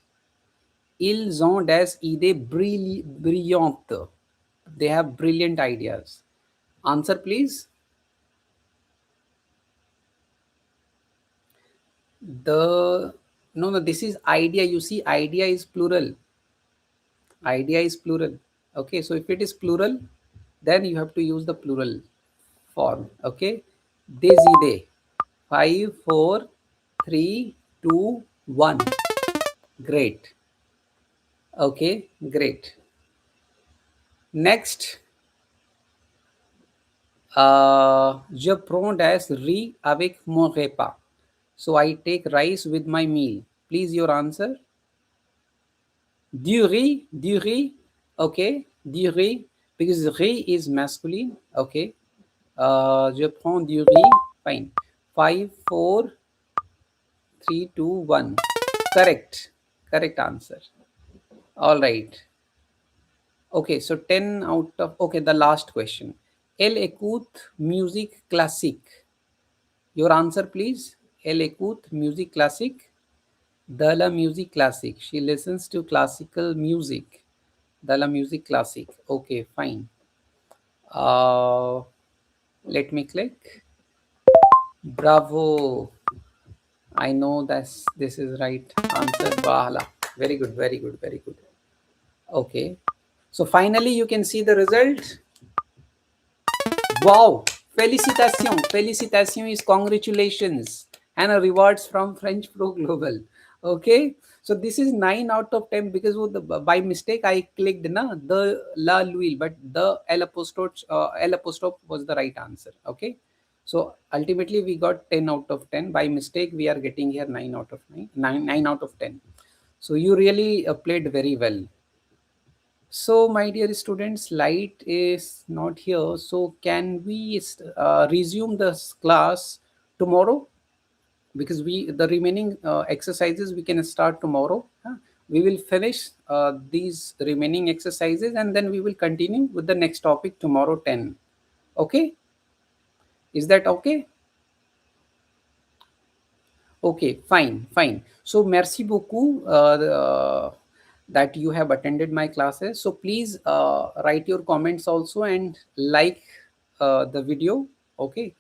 Ils ont des idées brillantes. They have brilliant ideas. Answer, please. The no, no, this is idea. You see, idea is plural. Idea is plural. Okay, so if it is plural, then you have to use the plural form. Okay, des idées. 5, 4, 3, 2, 1. Great. Okay, great. Next. Je prends des riz avec mon repas. So I take rice with my meal. Please your answer. Du riz, okay, du riz, because riz is masculine, okay. Je prends du riz, fine. 5, 4, 3, 2, 1. Correct, correct answer. All right. Okay, so 10 out of, okay, the last question. Elle écoute musique classique. Your answer, please. Elle écoute musique classique. De la musique classique. She listens to classical music. De la musique classique. Okay, fine. Uh, Let me click. Bravo. I know this is right answer. Bahala. Very good, very good, very good. Okay. So finally you can see the result. Wow! Félicitations! Félicitations is congratulations and a rewards from FrenchPro Global. Okay, so this is 9 out of 10 because by mistake I clicked na the la l'huile, but the L apostrophe was the right answer. Okay, so ultimately we got 10 out of 10. By mistake we are getting here 9 out of 9 out of 10. So you really played very well. So, my dear students, light is not here. So, can we resume this class tomorrow? Because the remaining exercises we can start tomorrow. Huh? We will finish these remaining exercises and then we will continue with the next topic tomorrow 10. Okay? Is that okay? Okay, fine, fine. So, merci beaucoup that you have attended my classes. So, please write your comments also and like the video. Okay.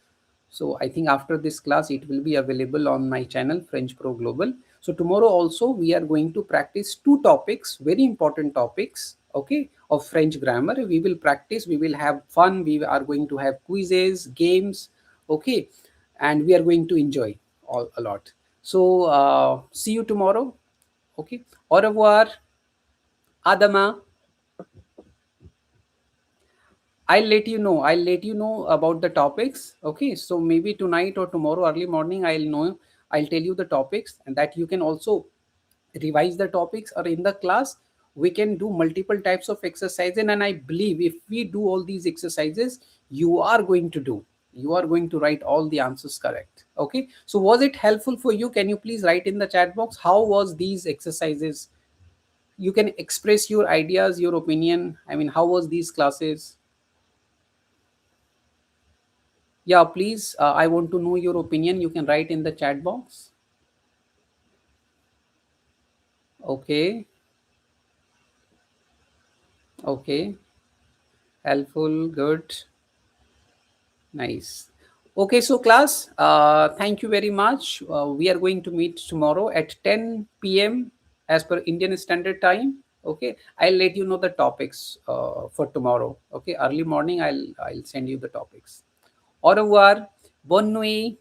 So, I think after this class, it will be available on my channel, French Pro Global. So, tomorrow also, we are going to practice two topics, very important topics, okay, of French grammar. We will practice, we will have fun, we are going to have quizzes, games, okay, and we are going to enjoy a lot. So see you tomorrow. Okay. Au revoir. À demain. I'll let you know. I'll let you know about the topics. Okay. So maybe tonight or tomorrow early morning, I'll know. I'll tell you the topics, and that you can also revise the topics, or in the class we can do multiple types of exercises. And I believe if we do all these exercises, you are going to write all the answers correct. Okay, so was it helpful for you? Can you please write in the chat box how was these exercises? You can express your ideas, your opinion. I mean, how was these classes? Yeah, please, I want to know your opinion. You can write in the chat box. Okay. Okay, helpful, good, nice. Okay, so class, thank you very much. We are going to meet tomorrow at 10 p.m. as per Indian Standard Time. Okay, I'll let you know the topics for tomorrow. Okay, early morning, I'll send you the topics. Au revoir, bonne nuit.